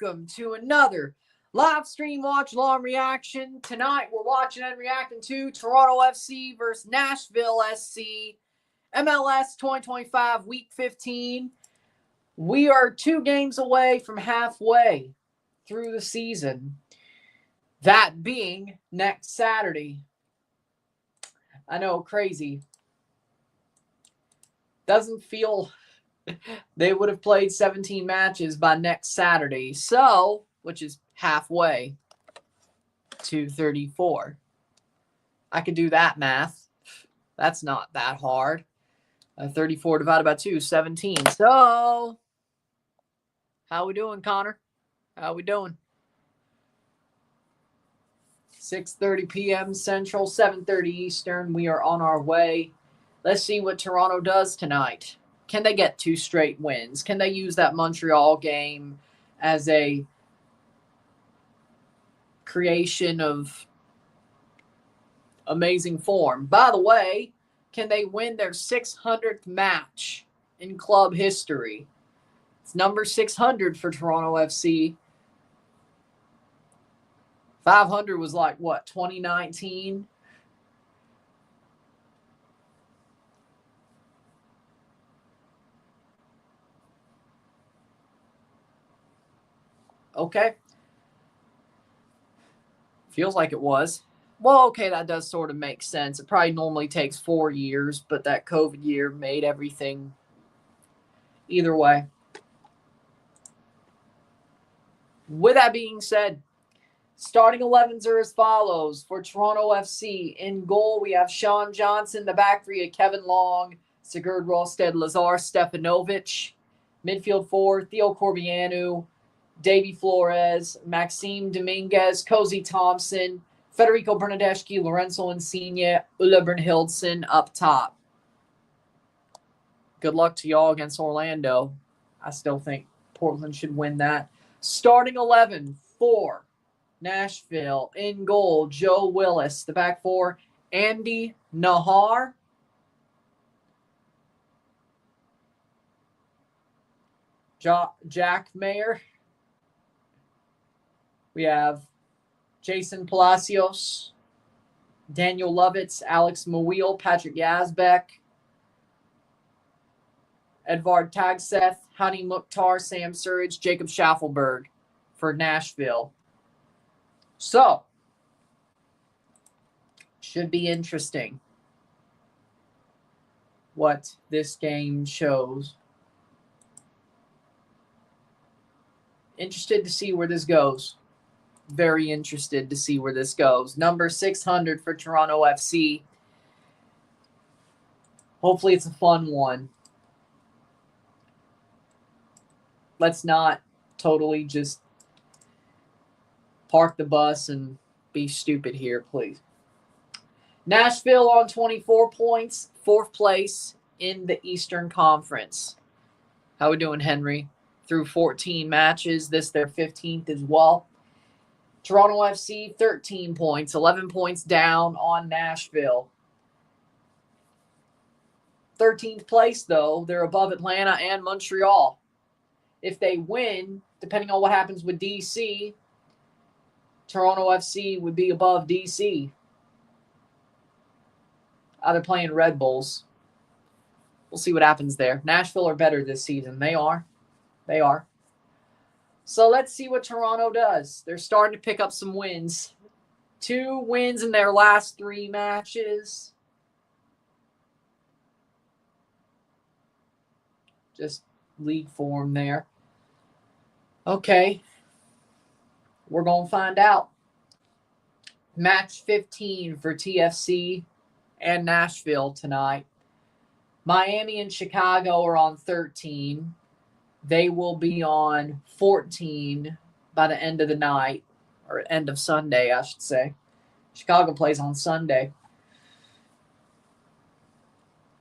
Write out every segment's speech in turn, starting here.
welcome to another live stream watch along reaction. Tonight we're watching and reacting to Toronto FC versus Nashville SC, MLS 2025 Week 15. We are 2 games away from halfway through the season, that being next Saturday. I know, crazy. Doesn't feel they would have played 17 matches by next Saturday, so, which is halfway to 34. I could do that math. That's not that hard. 34 divided by 2, 17. So, how we doing, Connor? How we doing? 6:30 p.m. Central, 7:30 Eastern. We are on our way. Let's see what Toronto does tonight. Can they get 2 straight wins? Can they use that Montreal game as a creation of amazing form? By the way, can they win their 600th match in club history? It's number 600 for Toronto FC. 500 was like, what, 2019? Okay. Feels like it was. Well, okay, that does sort of make sense. It probably normally takes 4 years, but that COVID year made everything either way. With that being said, starting 11s are as follows for Toronto FC. In goal, we have Sean Johnson. The back three of Kevin Long, Sigurd Rosted, Lazar Stefanovic. Midfield 4, Theo Corbianu, Davy Flores, Maxime Dominguez, Cozy Thompson, Federico Bernadeschi, Lorenzo Insigne, Ulla Brynhildsen up top. Good luck to y'all against Orlando. I still think Portland should win that. Starting 11 for Nashville. In goal, Joe Willis. The back 4, Andy Nahar, Jack Mayer. We have Jason Palacios, Daniel Lovitz, Alex Mouille, Patrick Yazbek, Edvard Tagseth, Hani Mukhtar, Sam Surridge, Jacob Schaffelberg for Nashville. So, should be interesting what this game shows. Interested to see where this goes. Very interested to see where this goes. Number 600 for Toronto FC. Hopefully it's a fun one. Let's not totally just park the bus and be stupid here, please. Nashville on 24 points, 4th place in the Eastern Conference. How we doing, Henry? Through 14 matches. This their 15th as well. Toronto FC, 13 points, 11 points down on Nashville. 13th place, though. They're above Atlanta and Montreal. If they win, depending on what happens with DC, Toronto FC would be above DC. They're playing Red Bulls. We'll see what happens there. Nashville are better this season. They are. They are. So let's see what Toronto does. They're starting to pick up some wins. 2 wins in their last 3 matches. Just league form there. Okay. We're going to find out. Match 15 for TFC and Nashville tonight. Miami and Chicago are on 13. They will be on 14 by the end of the night, or end of Sunday, I should say. Chicago plays on Sunday.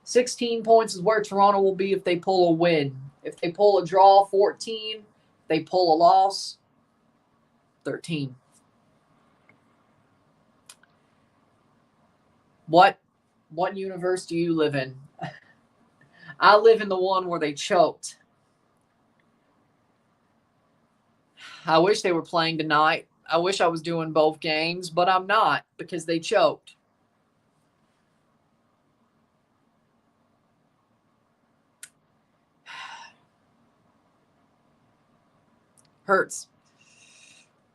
16 points is where Toronto will be if they pull a win. If they pull a draw, 14. If they pull a loss, 13. What universe do you live in? I live in the one where they choked. I wish they were playing tonight. I wish I was doing both games, but I'm not because they choked. Hurts.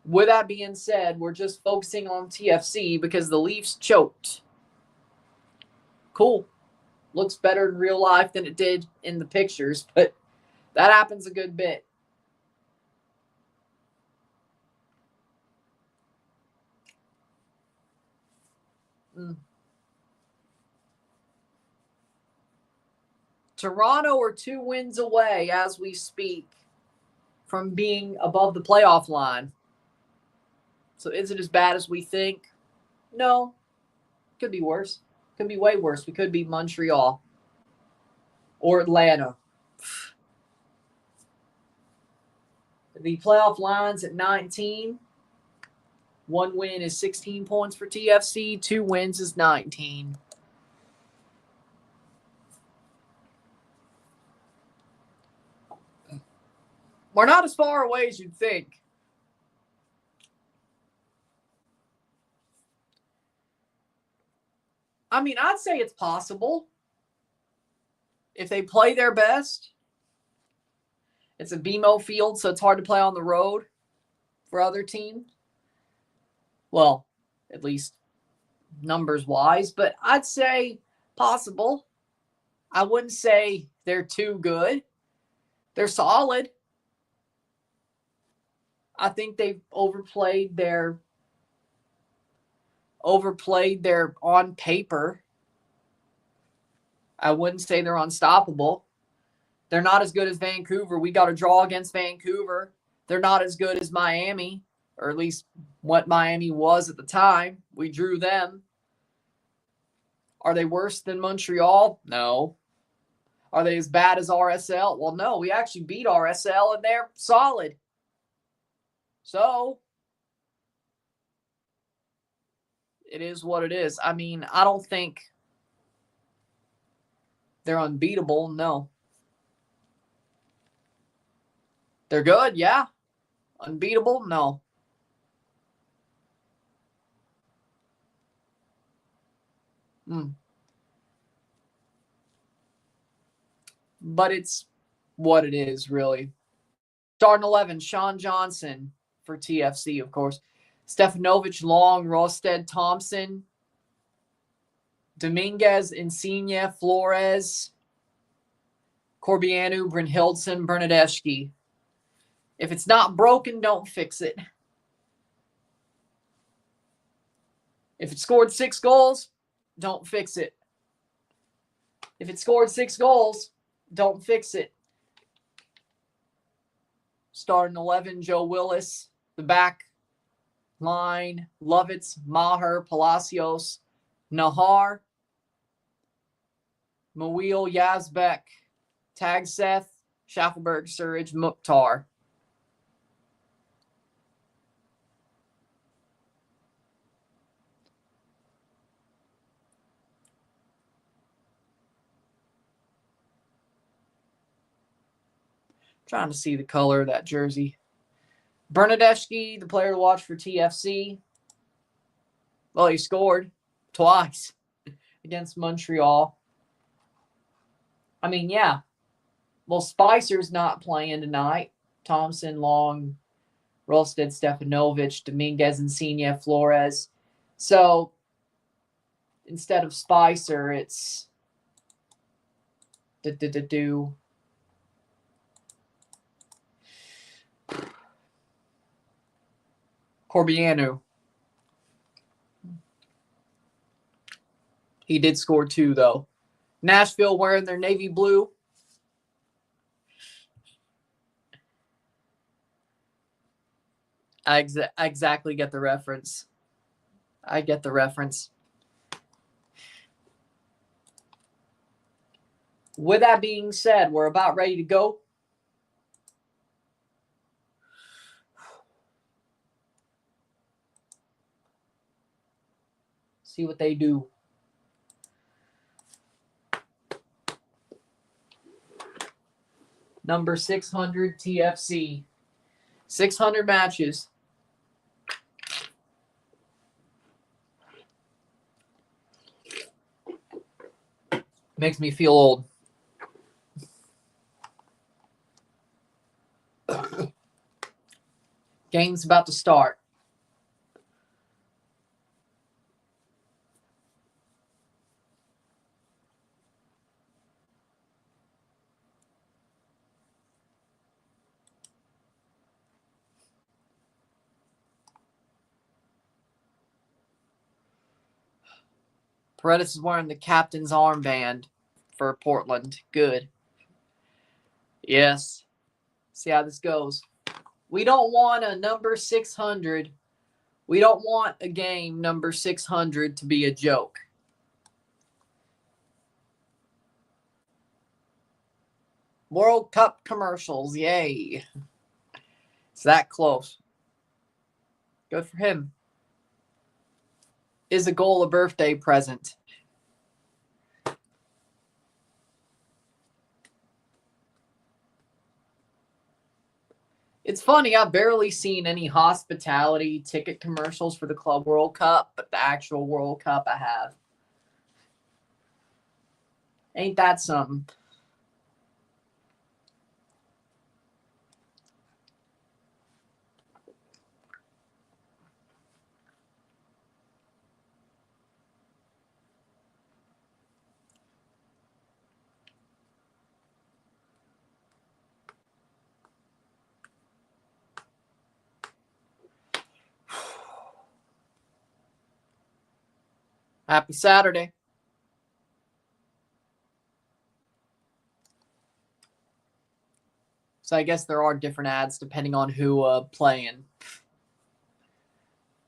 With that being said, we're just focusing on TFC because the Leafs choked. Cool. Looks better in real life than it did in the pictures, but that happens a good bit. Toronto are 2 wins away as we speak from being above the playoff line. So is it as bad as we think? No. Could be worse. Could be way worse. We could be Montreal or Atlanta. The playoff line's at 19. 1 win is 16 points for TFC. 2 wins is 19. We're not as far away as you'd think. I mean, I'd say it's possible. If they play their best. It's a BMO field, so it's hard to play on the road for other teams. Well, at least numbers-wise. But I'd say possible. I wouldn't say they're too good. They're solid. I think they've overplayed their on paper. I wouldn't say they're unstoppable. They're not as good as Vancouver. We got a draw against Vancouver. They're not as good as Miami, or at least what Miami was at the time. We drew them. Are they worse than Montreal? No. Are they as bad as RSL? Well, no. We actually beat RSL, and they're solid. So, it is what it is. I mean, I don't think they're unbeatable. No. They're good, yeah. Unbeatable, no. But it's what it is, really. Starting 11, Sean Johnson for TFC, of course. Stefanovic, Long, Rosted, Thompson, Dominguez, Insigne, Flores, Corbianu, Brynhildsen, Bernadeschi. If it's not broken, don't fix it. If it scored 6 goals, don't fix it. If it scored 6 goals, don't fix it. Starting 11, Joe Willis. The back line, Lovitz, Maher, Palacios, Nahar, Mawil, Yazbek, Tagseth, Schaffelberg, Surridge, Mukhtar. Trying to see the color of that jersey. Bernadeschi, the player to watch for TFC. Well, he scored twice against Montreal. I mean, yeah. Well, Spicer's not playing tonight. Thompson, Long, Rolstead, Stefanovic, Dominguez, Insigne, Flores. So, instead of Spicer, it's Corbianu. He did score 2, though. Nashville wearing their navy blue. I exactly get the reference. I get the reference. With that being said, we're about ready to go. See what they do. Number 600 TFC. 600 matches. Makes me feel old. Game's about to start. Paredes is wearing the captain's armband for Portland. Good. Yes. See how this goes. We don't want a number 600. We don't want a game number 600 to be a joke. World Cup commercials. Yay. It's that close. Good for him. Is a goal a birthday present? It's funny, I've barely seen any hospitality ticket commercials for the Club World Cup, but the actual World Cup I have. Ain't that something? Happy Saturday. So I guess there are different ads depending on who playing.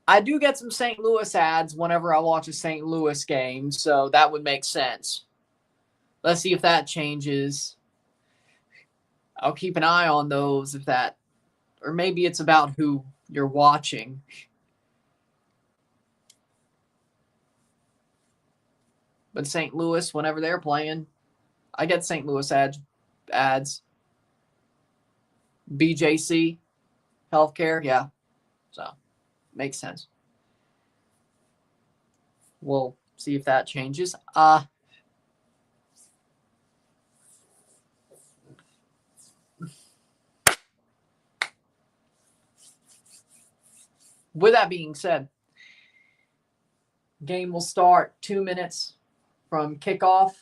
I do get some St. Louis ads whenever I watch a St. Louis game, so that would make sense. Let's see if that changes. I'll keep an eye on those if that, or maybe it's about who you're watching. But St. Louis, whenever they're playing, I get St. Louis ads. BJC, healthcare, yeah. So, makes sense. We'll see if that changes. With that being said, game will start 2 minutes from kickoff.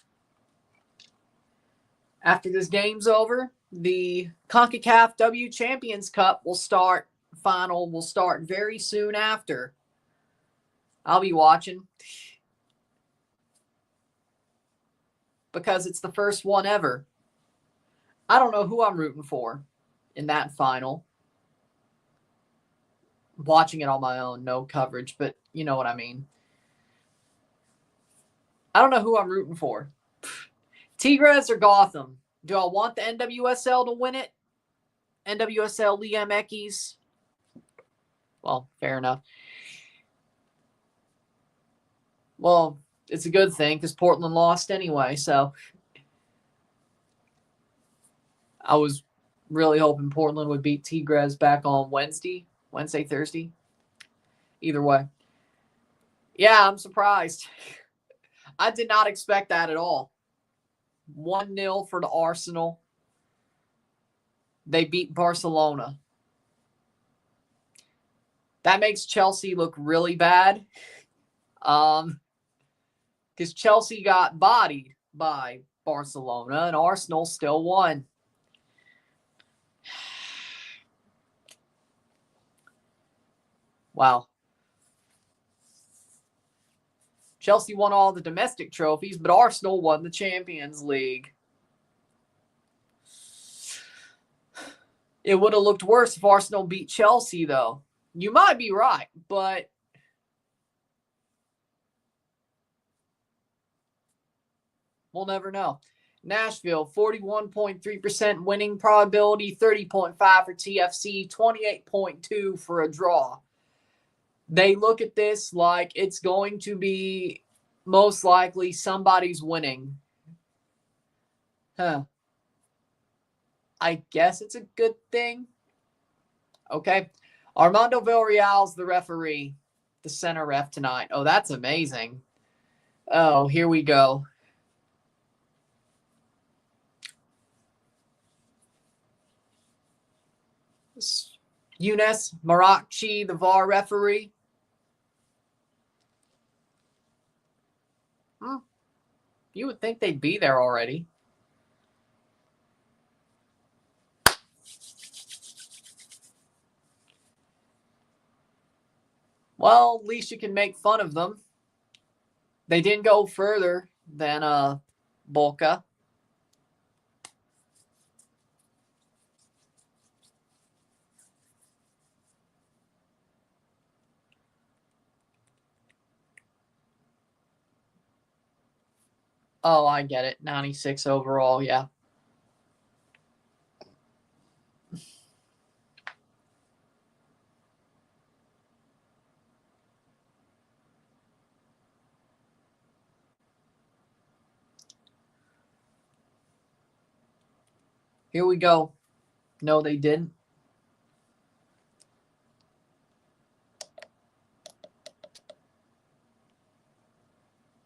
After this game's over, the CONCACAF W Champions Cup will start. Final will start very soon after. I'll be watching because it's the first one ever. I don't know who I'm rooting for in that final. Watching it on my own, no coverage, but you know what I mean. I don't know who I'm rooting for. Tigres or Gotham? Do I want the NWSL to win it? NWSL Liam Eckes? Well, fair enough. Well, it's a good thing because Portland lost anyway, so I was really hoping Portland would beat Tigres back on Wednesday, Thursday. Either way. Yeah, I'm surprised. I did not expect that at all. 1-0 for the Arsenal. They beat Barcelona. That makes Chelsea look really bad. Because Chelsea got bodied by Barcelona and Arsenal still won. Wow. Chelsea won all the domestic trophies, but Arsenal won the Champions League. It would have looked worse if Arsenal beat Chelsea, though. You might be right, but we'll never know. Nashville, 41.3% winning probability, 30.5 for TFC, 28.2 for a draw. They look at this like it's going to be most likely somebody's winning. I guess it's a good thing. Okay. Armando Villarreal's the referee, the center ref tonight. Oh, that's amazing. Oh, here we go. Younes Marakchi, the VAR referee. You would think they'd be there already. Well, at least you can make fun of them. They didn't go further than Boca. Oh, I get it. 96 overall, yeah. Here we go. No, they didn't.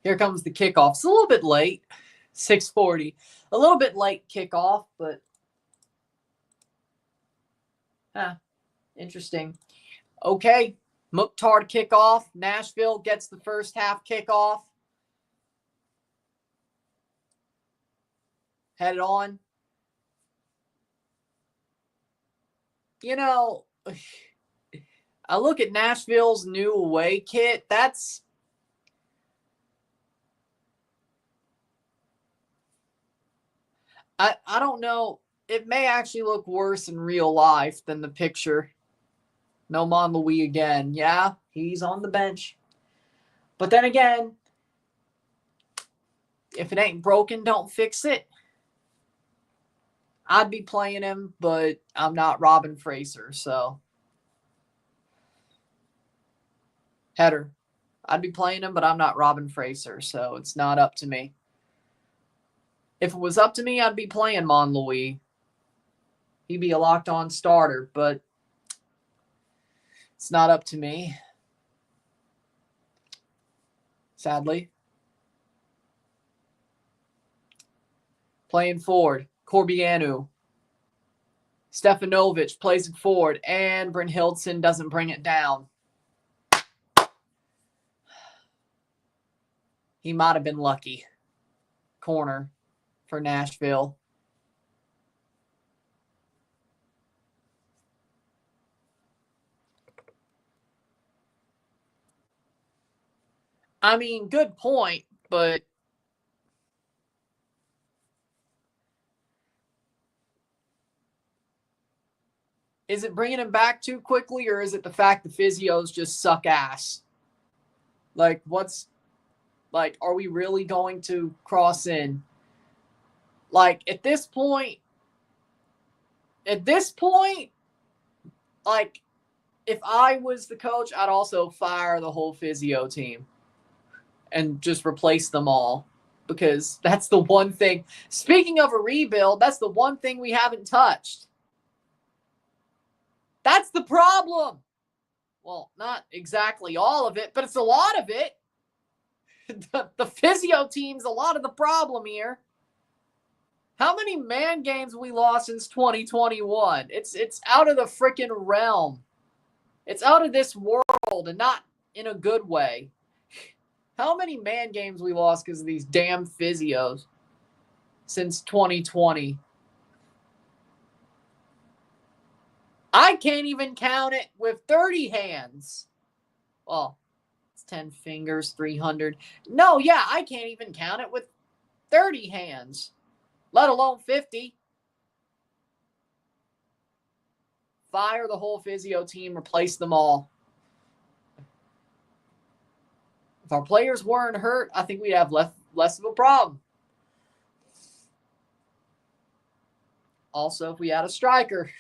Here comes the kickoff. It's a little bit late. 6:40. A little bit late kickoff, but interesting. Okay. Mukhtar kickoff. Nashville gets the first half kickoff. Headed on. You know, I look at Nashville's new away kit. I don't know. It may actually look worse in real life than the picture. No Monlouis again. Yeah, he's on the bench. But then again, if it ain't broken, don't fix it. I'd be playing him, but I'm not Robin Fraser, so. Header. I'd be playing him, but I'm not Robin Fraser, so it's not up to me. If it was up to me, I'd be playing Monlouis. He'd be a locked-on starter, but it's not up to me. Sadly. Playing forward. Corbianu. Stefanovic plays it forward, and Brynhildsen doesn't bring it down. He might have been lucky. Corner for Nashville. I mean, good point, but is it bringing him back too quickly, or is it the fact the physios just suck ass? Like, are we really going to cross in? Like, at this point, like, if I was the coach, I'd also fire the whole physio team and just replace them all, because that's the one thing. Speaking of a rebuild, that's the one thing we haven't touched. That's the problem. Well, not exactly all of it, but it's a lot of it. The physio team's a lot of the problem here. How many man games we lost since 2021? It's out of the freaking realm. It's out of this world, and not in a good way. How many man games we lost because of these damn physios since 2020? I can't even count it with 30 hands. Well, it's 10 fingers, 300. No, yeah, I can't even count it with 30 hands, let alone 50. Fire the whole physio team, replace them all. If our players weren't hurt, I think we'd have less of a problem. Also, if we had a striker.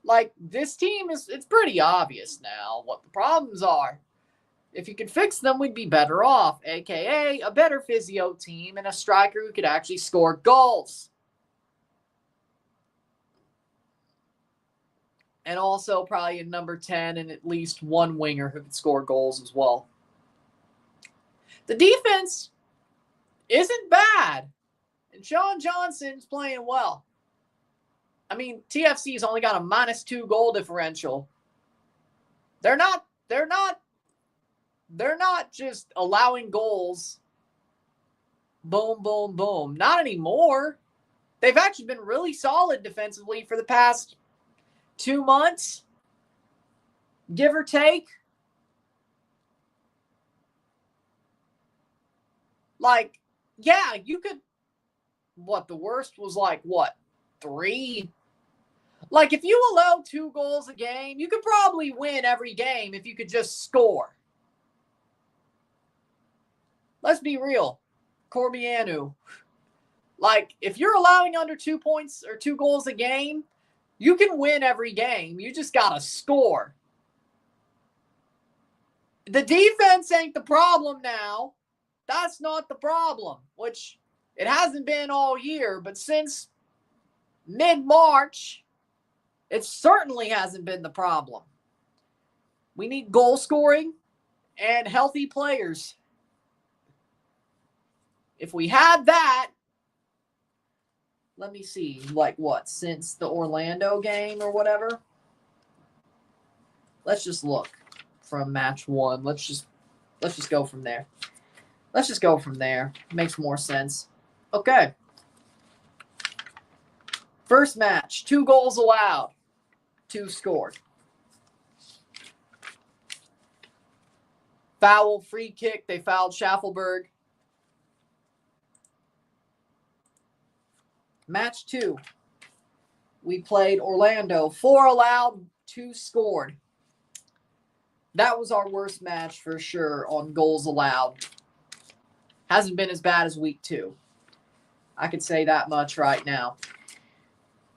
Like, this team it's pretty obvious now what the problems are. If you could fix them, we'd be better off, aka a better physio team and a striker who could actually score goals. and also probably a number 10 and at least one winger who could score goals as well. The defense isn't bad, and Sean Johnson's playing well. I mean, TFC's only got a -2 goal differential. They're not just allowing goals. Boom, boom, boom. Not anymore. They've actually been really solid defensively for the past 2 months, give or take. Like, yeah, you could, the worst was 3? Like, if you allow 2 goals a game, you could probably win every game if you could just score. Let's be real. Corbianu. Like, if you're allowing under 2 points or 2 goals a game, you can win every game. You just got to score. The defense ain't the problem now. That's not the problem, which it hasn't been all year, but since mid-March, it certainly hasn't been the problem. We need goal scoring and healthy players. If we had that, let me see, since the Orlando game or whatever? Let's just look from match 1. Let's just go from there. Let's just go from there. Makes more sense. Okay. First match, 2 goals allowed, 2 scored. Foul, free kick. They fouled Schaffelberg. Match 2. We played Orlando. 4 allowed, 2 scored. That was our worst match for sure on goals allowed. Hasn't been as bad as week 2. I could say that much right now.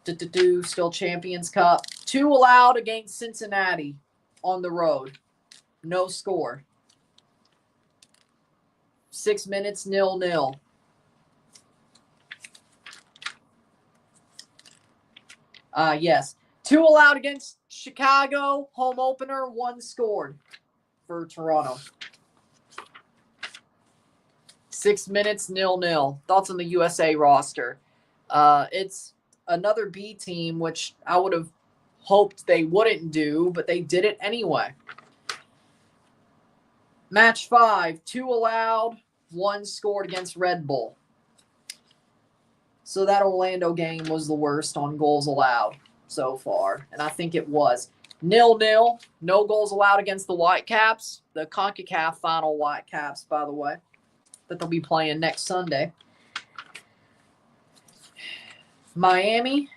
Still Champions Cup. 2 allowed against Cincinnati on the road. No score. 6 minutes, 0-0. Yes. 2 allowed against Chicago. Home opener. 1 scored for Toronto. 6 minutes, 0-0. Thoughts on the USA roster? It's another B team, which I would have hoped they wouldn't do, but they did it anyway. Match 5. 2 allowed. 1 scored against Red Bull. So that Orlando game was the worst on goals allowed so far, and I think it was. 0-0. No goals allowed against the Whitecaps. The CONCACAF final Whitecaps, by the way, that they'll be playing next Sunday. Miami.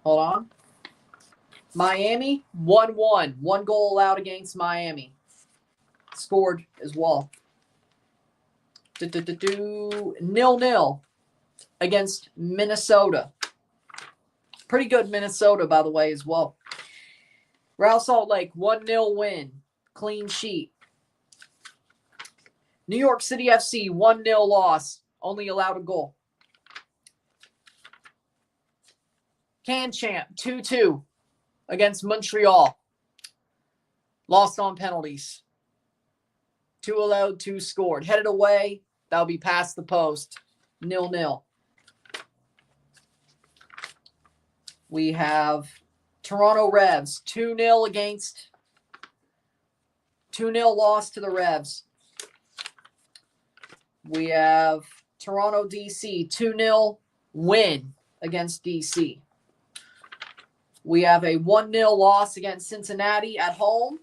Hold on. Miami, 1-1. 1 goal allowed against Miami. Scored as well. 0-0 against Minnesota. Pretty good Minnesota, by the way, as well. Real Salt Lake, 1-0 win. Clean sheet. New York City FC, 1-0 loss. Only allowed a goal. Can Champ, 2-2 against Montreal. Lost on penalties. 2 allowed, 2 scored. Headed away. That'll be past the post. 0-0. We have Toronto Revs. 2-0 against. 2-0 loss to the Revs. We have Toronto DC. 2-0 win against DC. We have a 1-0 loss against Cincinnati at home.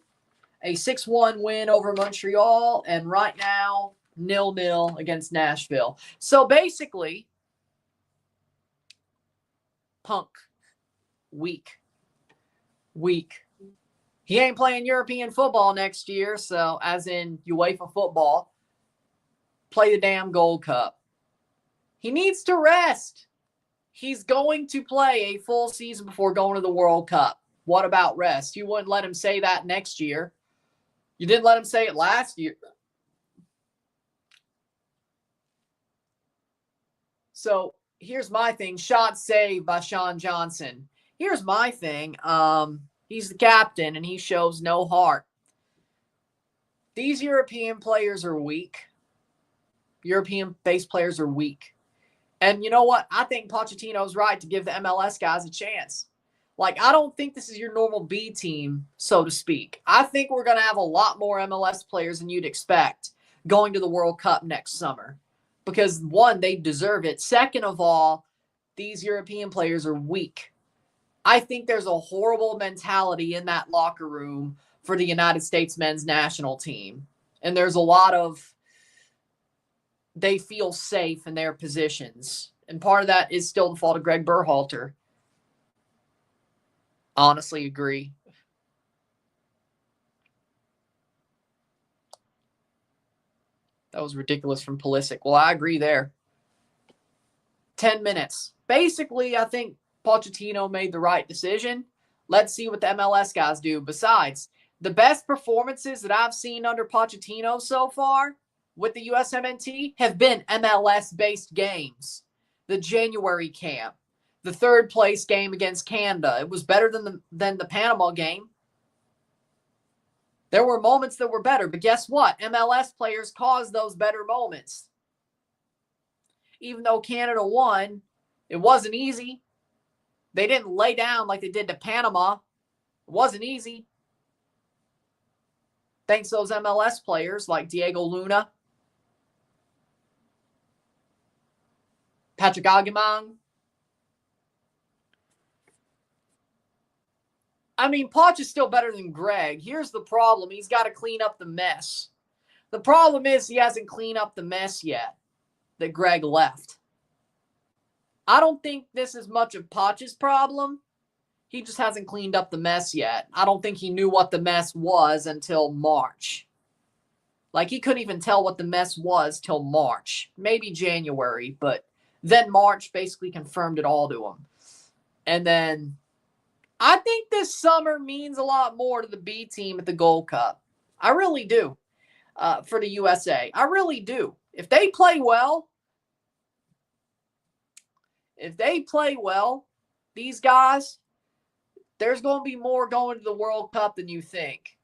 A 6-1 win over Montreal. And right now, 0-0 against Nashville. So basically, Punk. Weak. He ain't playing European football next year, so as in UEFA football, play the damn Gold Cup. He needs to rest. He's going to play a full season before going to the World Cup. What about rest? You wouldn't let him say that next year. You didn't let him say it last year. So here's my thing. Shot saved by Sean Johnson. Here's my thing. He's the captain, and he shows no heart. These European players are weak. European-based players are weak. And you know what? I think Pochettino's right to give the MLS guys a chance. Like, I don't think this is your normal B team, so to speak. I think we're going to have a lot more MLS players than you'd expect going to the World Cup next summer. Because, one, they deserve it. Second of all, these European players are weak. I think there's a horrible mentality in that locker room for the United States men's national team. And there's a lot of, they feel safe in their positions. And part of that is still the fault of Greg Berhalter. Honestly agree. That was ridiculous from Pulisic. Well, I agree there. 10 minutes. Basically, I think Pochettino made the right decision. Let's see what the MLS guys do. Besides, the best performances that I've seen under Pochettino so far with the USMNT have been MLS-based games. The January camp, the third place game against Canada. It was better than the Panama game. There were moments that were better, but guess what? MLS players caused those better moments. Even though Canada won, it wasn't easy. They didn't lay down like they did to Panama. It wasn't easy. Thanks to those MLS players like Diego Luna, Patrick Aguimang. I mean, Poch is still better than Greg. Here's the problem. He's got to clean up the mess. The problem is he hasn't cleaned up the mess yet that Greg left. I don't think this is much of Poch's problem. He just hasn't cleaned up the mess yet. I don't think he knew what the mess was until March. Like, he couldn't even tell what the mess was till March. Maybe January, but then March basically confirmed it all to him. And then I think this summer means a lot more to the B team at the Gold Cup. I really do. For the USA. I really do. If they play well, these guys, there's going to be more going to the World Cup than you think.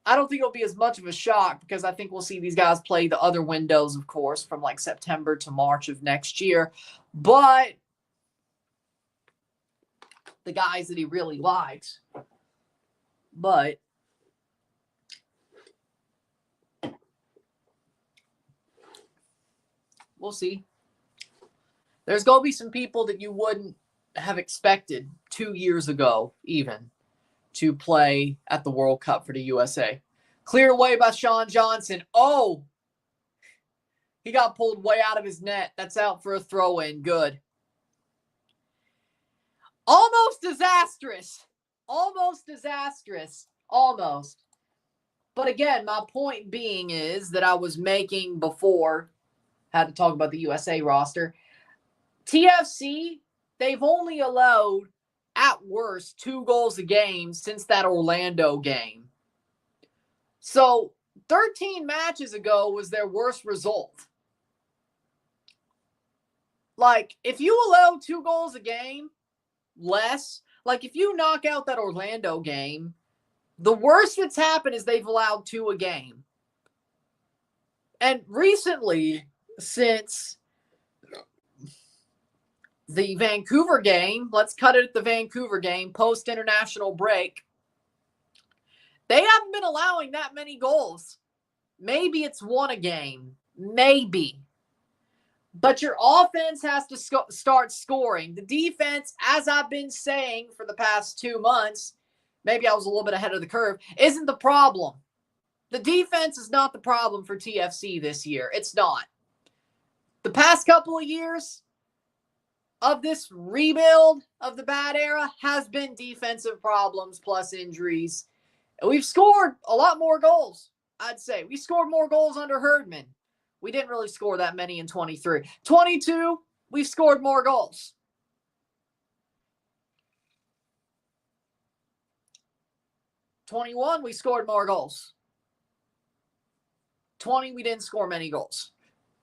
I don't think it'll be as much of a shock because I think we'll see these guys play the other windows, of course, from like September to March of next year. But the guys that he really likes. But we'll see. There's going to be some people that you wouldn't have expected 2 years ago even to play at the World Cup for the USA. Cleared away by Sean Johnson. Oh, he got pulled way out of his net. That's out for a throw-in. Good. Almost disastrous. Almost disastrous. Almost. But again, my point being is that I was making before, had to talk about the USA roster. TFC, they've only allowed, at worst, 2 goals a game since that Orlando game. So, 13 matches ago was their worst result. Like, if you allow 2 goals a game, less, like if you knock out that Orlando game, the worst that's happened is they've allowed 2 a game. And recently, since the Vancouver game, let's cut it at the Vancouver game, post-international break, they haven't been allowing that many goals. Maybe it's 1 a game. Maybe. But your offense has to start scoring. The defense, as I've been saying for the past 2 months, maybe I was a little bit ahead of the curve, isn't the problem. The defense is not the problem for TFC this year. It's not. The past couple of years of this rebuild of the bad era has been defensive problems plus injuries. And we've scored a lot more goals, I'd say. We scored more goals under Herdman. We didn't really score that many in 23. 22, we've scored more goals. 21, we scored more goals. 20, we didn't score many goals.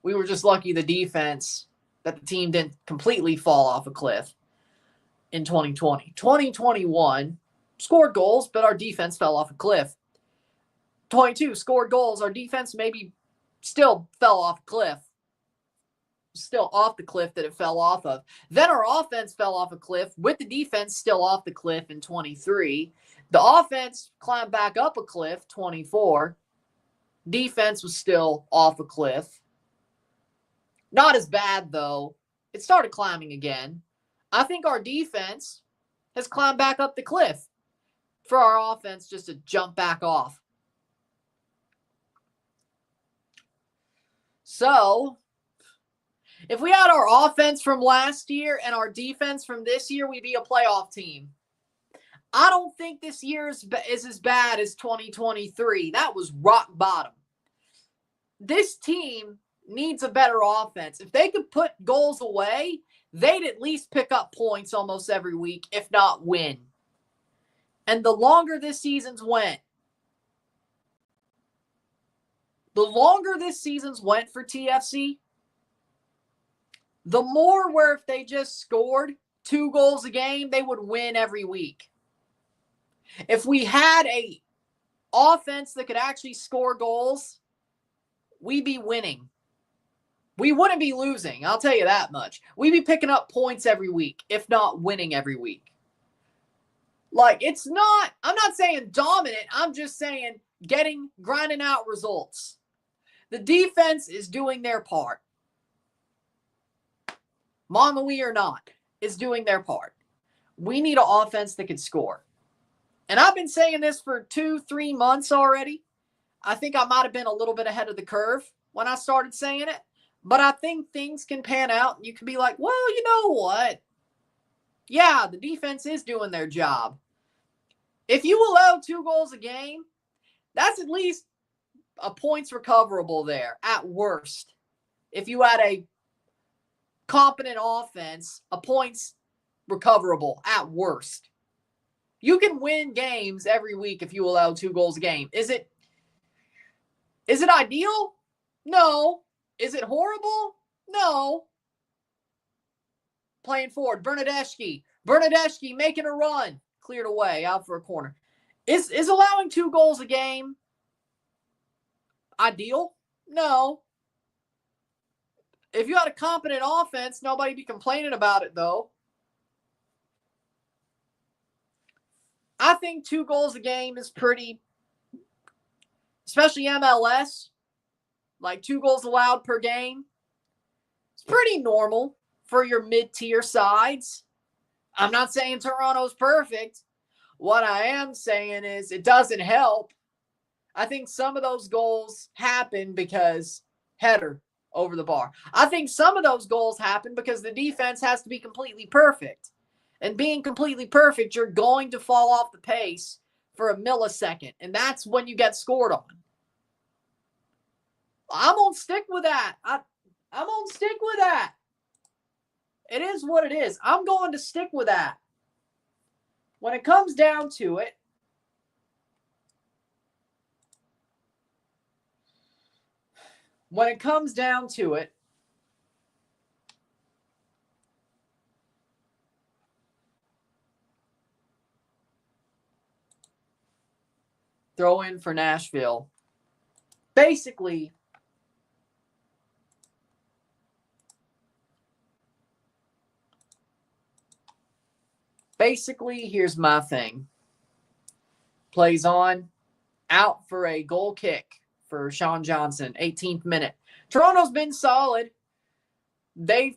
We were just lucky the defense, that the team didn't completely fall off a cliff in 2020. 2021, scored goals, but our defense fell off a cliff. 22 scored goals. Our defense maybe still fell off a cliff. Still off the cliff that it fell off of. Then our offense fell off a cliff with the defense still off the cliff in 23. The offense climbed back up a cliff, 24. Defense was still off a cliff. Not as bad, though. It started climbing again. I think our defense has climbed back up the cliff for our offense just to jump back off. So, if we had our offense from last year and our defense from this year, we'd be a playoff team. I don't think this year is as bad as 2023. That was rock bottom. This team needs a better offense. If they could put goals away, they'd at least pick up points almost every week, if not win. And the longer this season's went for TFC, the more where if they just scored 2 goals a game, they would win every week. If we had a offense that could actually score goals, we'd be winning. We wouldn't be losing, I'll tell you that much. We'd be picking up points every week, if not winning every week. Like, I'm not saying dominant, I'm just saying grinding out results. The defense is doing their part. Mama we or not, is doing their part. We need an offense that can score. And I've been saying this for 2-3 months already. I think I might have been a little bit ahead of the curve when I started saying it. But I think things can pan out. And you can be like, well, you know what? Yeah, the defense is doing their job. If you allow 2 goals a game, that's at least a points recoverable there at worst. If you had a competent offense, a points recoverable at worst. You can win games every week if you allow 2 goals a game. Is it ideal? No. Is it horrible? No. Playing forward. Bernadeschi making a run. Cleared away, out for a corner. Is allowing 2 goals a game ideal? No. If you had a competent offense, nobody'd be complaining about it, though. I think 2 goals a game is pretty, especially MLS, like 2 goals allowed per game. It's pretty normal for your mid-tier sides. I'm not saying Toronto's perfect. What I am saying is it doesn't help. I think some of those goals happen because header over the bar. I think some of those goals happen because the defense has to be completely perfect. And being completely perfect, you're going to fall off the pace for a millisecond. And that's when you get scored on. I'm going to stick with that. I'm going to stick with that. It is what it is. I'm going to stick with that. When it comes down to it, throw in for Nashville. Basically, here's my thing. Plays on, out for a goal kick for Sean Johnson, 18th minute. Toronto's been solid. They've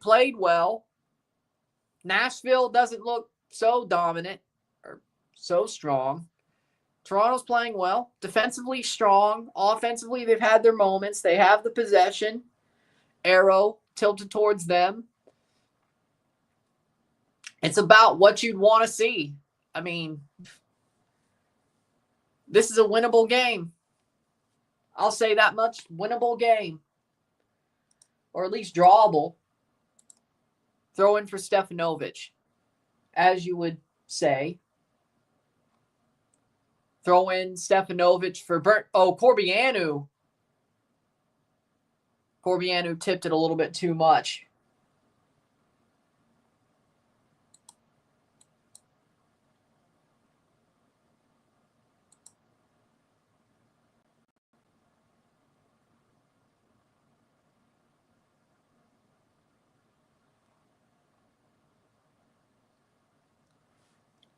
played well. Nashville doesn't look so dominant or so strong. Toronto's playing well. Defensively strong. Offensively, they've had their moments. They have the possession. Arrow tilted towards them. It's about what you'd want to see. I mean, this is a winnable game. I'll say that much. Winnable game. Or at least drawable. Throw in for Stefanovic, as you would say. Throw in Stefanovic for Corbianu. Corbianu tipped it a little bit too much.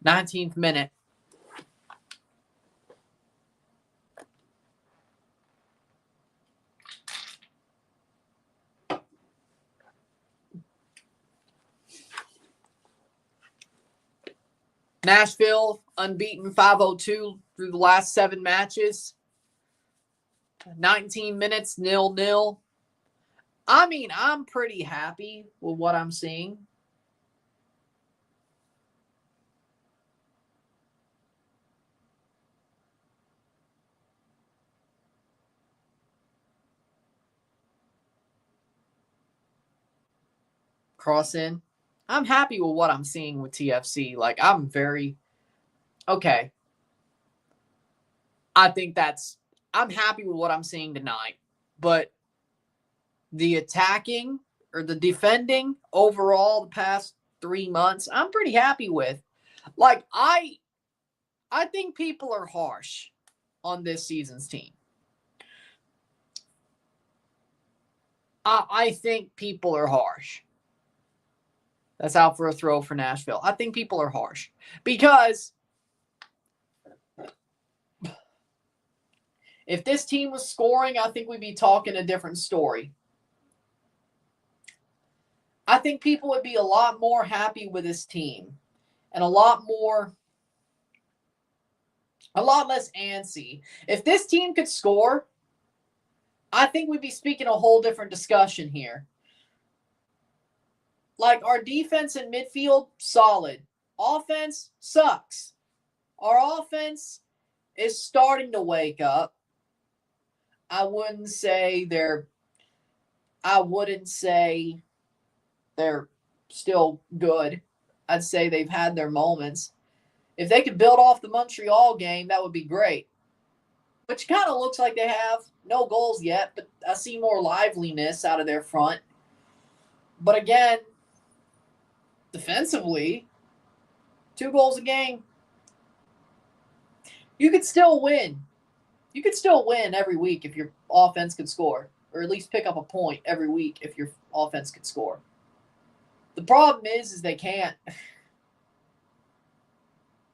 19th minute. Nashville unbeaten 502 through the last 7 matches. 19 minutes, 0-0. I mean, I'm pretty happy with what I'm seeing. Cross in. I'm happy with what I'm seeing with TFC. Like, I'm very okay. I think I'm happy with what I'm seeing tonight. But the attacking or the defending overall the past 3 months, I'm pretty happy with. Like, I think people are harsh on this season's team. I think people are harsh. That's out for a throw for Nashville. I think people are harsh because if this team was scoring, I think we'd be talking a different story. I think people would be a lot more happy with this team and a lot less antsy. If this team could score, I think we'd be speaking a whole different discussion here. Like, our defense and midfield, solid. Offense sucks. Our offense is starting to wake up. I wouldn't say they're still good. I'd say they've had their moments. If they could build off the Montreal game, that would be great. Which kind of looks like they have. No goals yet, but I see more liveliness out of their front. But again, defensively, 2 goals a game. You could still win. You could still win every week if your offense could score, or at least pick up a point every week if your offense could score. The problem is they can't.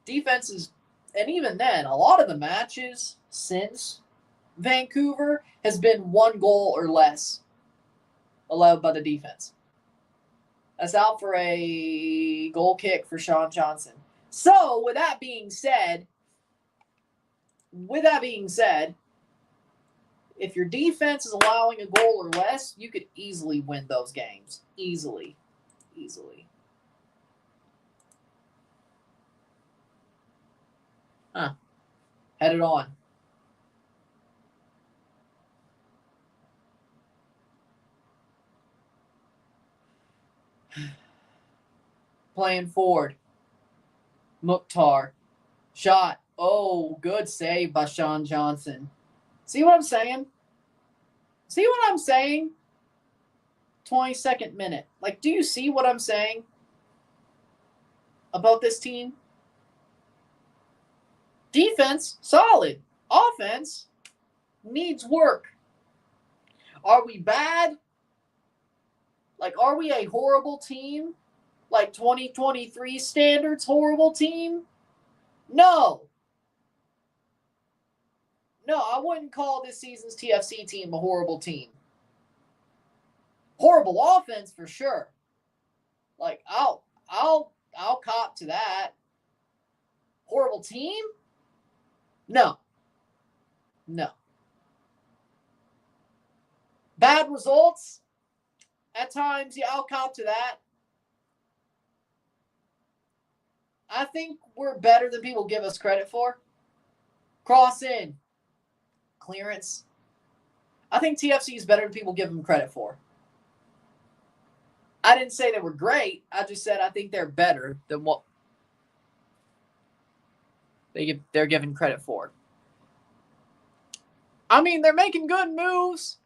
Defenses, and even then, a lot of the matches since Vancouver has been 1 goal or less allowed by the defense. That's out for a goal kick for Sean Johnson. So, with that being said, if your defense is allowing a goal or less, you could easily win those games. Easily. Headed on. Playing forward. Mukhtar. Shot. Oh, good save by Sean Johnson. See what I'm saying? 22nd minute. Like, do you see what I'm saying about this team? Defense, solid. Offense needs work. Are we bad? Like, are we a horrible team? Like 2023 standards, horrible team? No, I wouldn't call this season's TFC team a horrible team. Horrible offense for sure. Like, I'll cop to that. Horrible team? No. Bad results? At times, yeah, I'll cop to that. I think we're better than people give us credit for. Cross in. Clearance. I think TFC is better than people give them credit for. I didn't say they were great. I just said I think they're better than what they're given credit for. I mean, they're making good moves.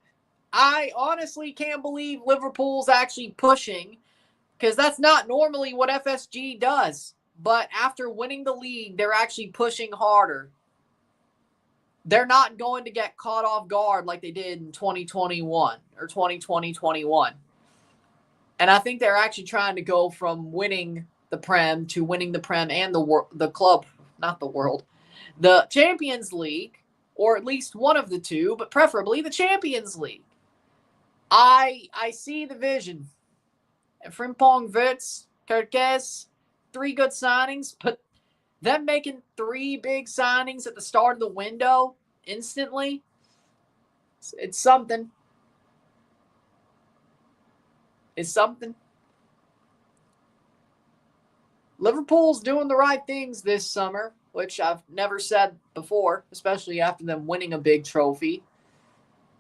I honestly can't believe Liverpool's actually pushing, because that's not normally what FSG does. But after winning the league, they're actually pushing harder. They're not going to get caught off guard like they did in 2021 or 2020-21. And I think they're actually trying to go from winning the Prem to winning the Prem and the club, not the world, the Champions League, or at least one of the two, but preferably the Champions League. I see the vision. Frimpong, Wirtz, Kerkez, 3 good signings, but them making 3 big signings at the start of the window instantly, it's something. It's something. Liverpool's doing the right things this summer, which I've never said before, especially after them winning a big trophy.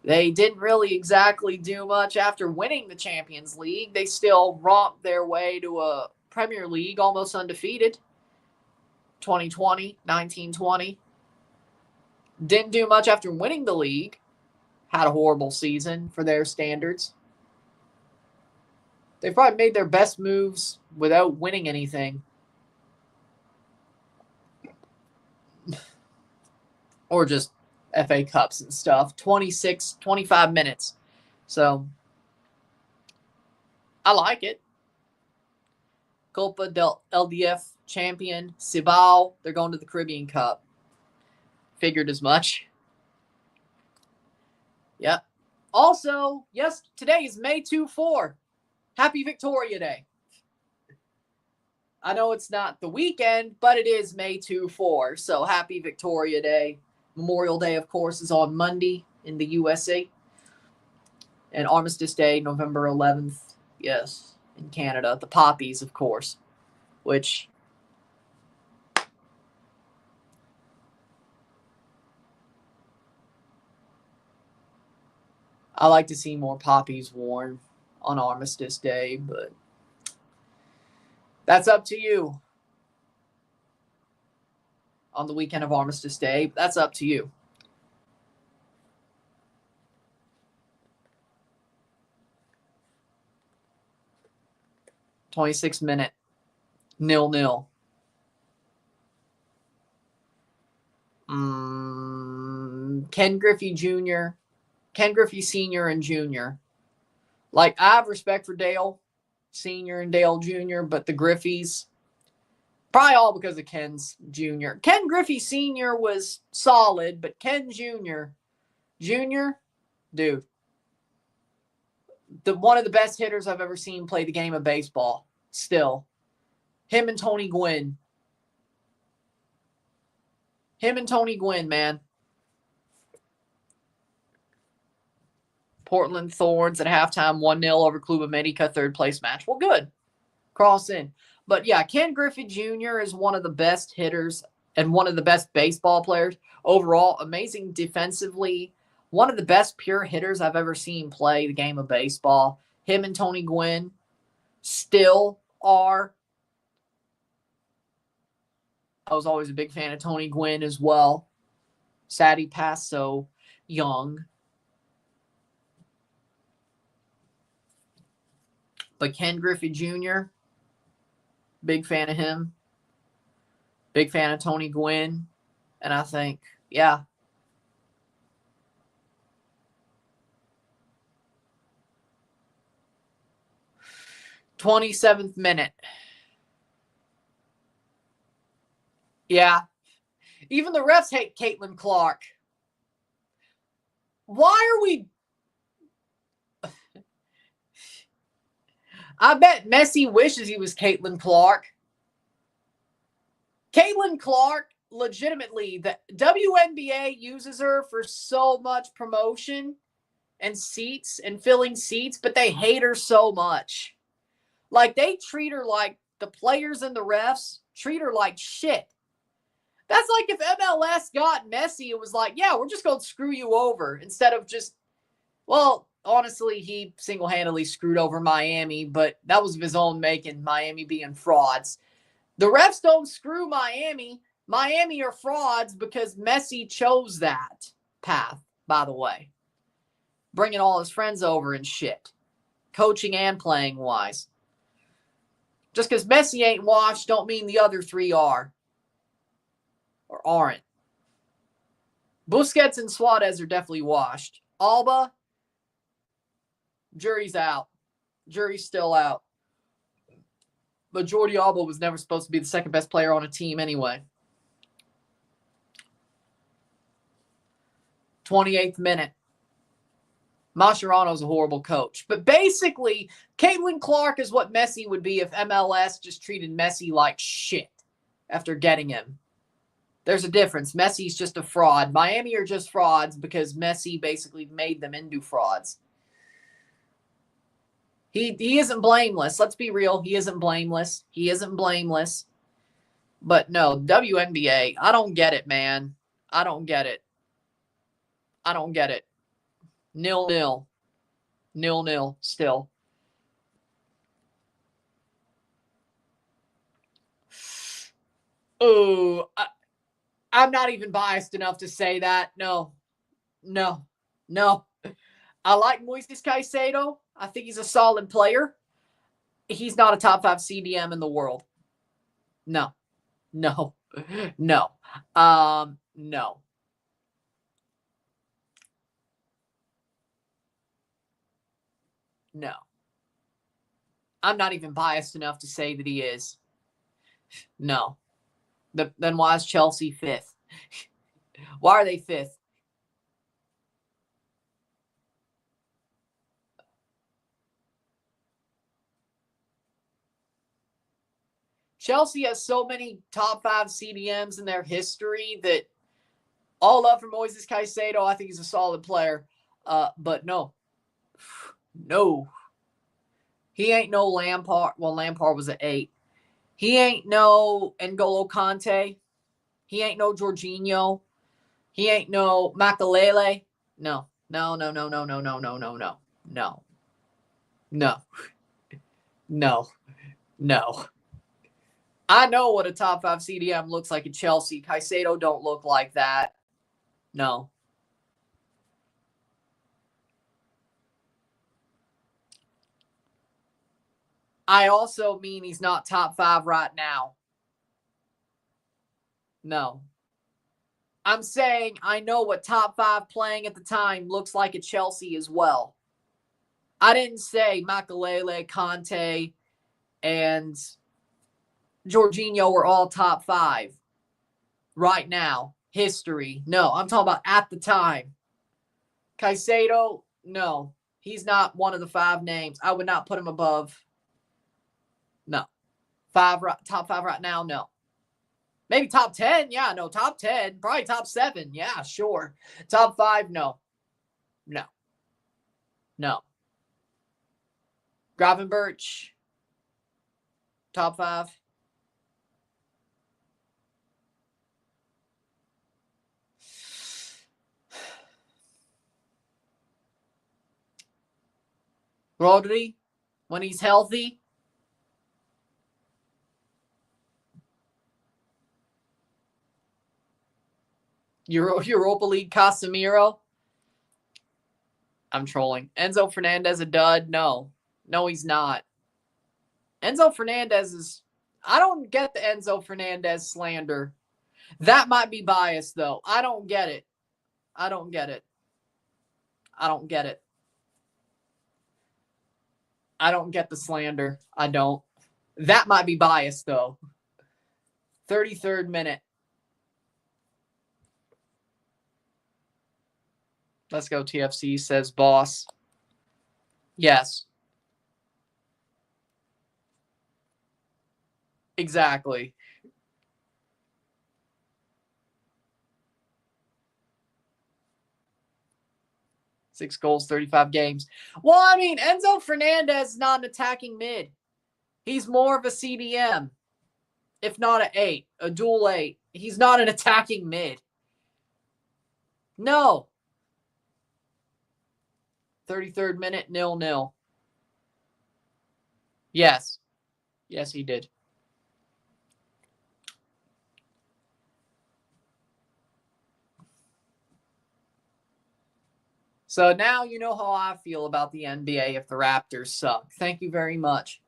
They didn't really exactly do much after winning the Champions League. They still romped their way to a Premier League almost undefeated. 2020, 1920. Didn't do much after winning the league. Had a horrible season for their standards. They probably made their best moves without winning anything. Or just FA Cups and stuff. 26, 25 minutes. So, I like it. Copa del LDF champion, Cibao. They're going to the Caribbean Cup. Figured as much. Yep. Also, yes, today is May 2-4. Happy Victoria Day. I know it's not the weekend, but it is May 2-4. So happy Victoria Day. Memorial Day, of course, is on Monday in the USA. And Armistice Day, November 11th. Yes, in Canada. The poppies, of course, which I like to see more poppies worn on Armistice Day, but that's up to you. On the weekend of Armistice Day, that's up to you. (26-minute) 0-0. Ken Griffey Jr., Ken Griffey Sr. and Jr. Like, I have respect for Dale Sr. and Dale Jr., but the Griffeys, probably all because of Ken's Jr. Ken Griffey Sr. was solid, but Ken Jr., dude, one of the best hitters I've ever seen play the game of baseball. Still. Him and Tony Gwynn. Man. Portland Thorns at halftime, 1-0 over Club America, third place match. Well, good. Cross in. But yeah, Ken Griffey Jr. is one of the best hitters and one of the best baseball players overall. Amazing defensively. One of the best pure hitters I've ever seen play the game of baseball. Him and Tony Gwynn still are. I was always a big fan of Tony Gwynn as well. Sad he passed so young. But Ken Griffey Jr., big fan of him. Big fan of Tony Gwynn. And I think, yeah. (27th minute). Yeah. Even the refs hate Caitlin Clark. Why are we... I bet Messi wishes he was Caitlin Clark. Caitlin Clark, legitimately, the WNBA uses her for so much promotion and seats and filling seats, but they hate her so much. Like, they treat her like the players and the refs treat her like shit. That's like if MLS got Messi, it was like, yeah, we're just going to screw you over instead of just, well, honestly, he single-handedly screwed over Miami, but that was of his own making, Miami being frauds. The refs don't screw Miami. Miami are frauds because Messi chose that path, by the way. Bringing all his friends over and shit. Coaching and playing-wise. Just because Messi ain't washed don't mean the other three are. Or aren't. Busquets and Suarez are definitely washed. Alba, jury's out. Jury's still out. But Jordi Alba was never supposed to be the second best player on a team anyway. 28th minute. Mascherano's a horrible coach. But basically, Caitlin Clark is what Messi would be if MLS just treated Messi like shit after getting him. There's a difference. Messi's just a fraud. Miami are just frauds because Messi basically made them into frauds. He isn't blameless. Let's be real. He isn't blameless. He isn't blameless. But no, WNBA, I don't get it, man. I don't get it. I don't get it. 0-0. 0-0 still. Oh, I'm not even biased enough to say that. No. I like Moises Caicedo. I think he's a solid player. He's not a top 5 CDM in the world. No. No. I'm not even biased enough to say that he is. No. Then why is Chelsea 5th? Why are they 5th? Chelsea has so many top 5 CDMs in their history that all love for Moises Caicedo. I think he's a solid player. But no. He ain't no Lampard. Well, Lampard was at 8. He ain't no N'Golo Kante. He ain't no Jorginho. He ain't no Makelele. No. I know what a top 5 CDM looks like at Chelsea. Caicedo don't look like that. No. I also mean he's not top 5 right now. No. I'm saying I know what top 5 playing at the time looks like at Chelsea as well. I didn't say Makelele, Kante, and Jorginho were all top 5 right now. History. No, I'm talking about at the time. Caicedo, no. He's not one of the 5 names. I would not put him above. No. Top 5 right now, no. Maybe top 10. Yeah, no, top 10. Probably top 7. Yeah, sure. Top 5, no. Gravenberch, top 5. Rodri, when he's healthy. Europa League Casemiro. I'm trolling. Enzo Fernandez a dud? No, he's not. Enzo Fernandez is... I don't get the Enzo Fernandez slander. That might be biased, though. I don't get it. I don't get it. I don't get the slander. I don't. That might be biased, though. 33rd minute. Let's go, TFC, says boss. Yes. Exactly. Six goals, 35 games. Well, I mean, Enzo Fernandez is not an attacking mid. He's more of a CDM, if not an 8, a dual 8. He's not an attacking mid. No. 33rd minute, 0-0. Yes. Yes, he did. So now you know how I feel about the NBA if the Raptors suck. Thank you very much.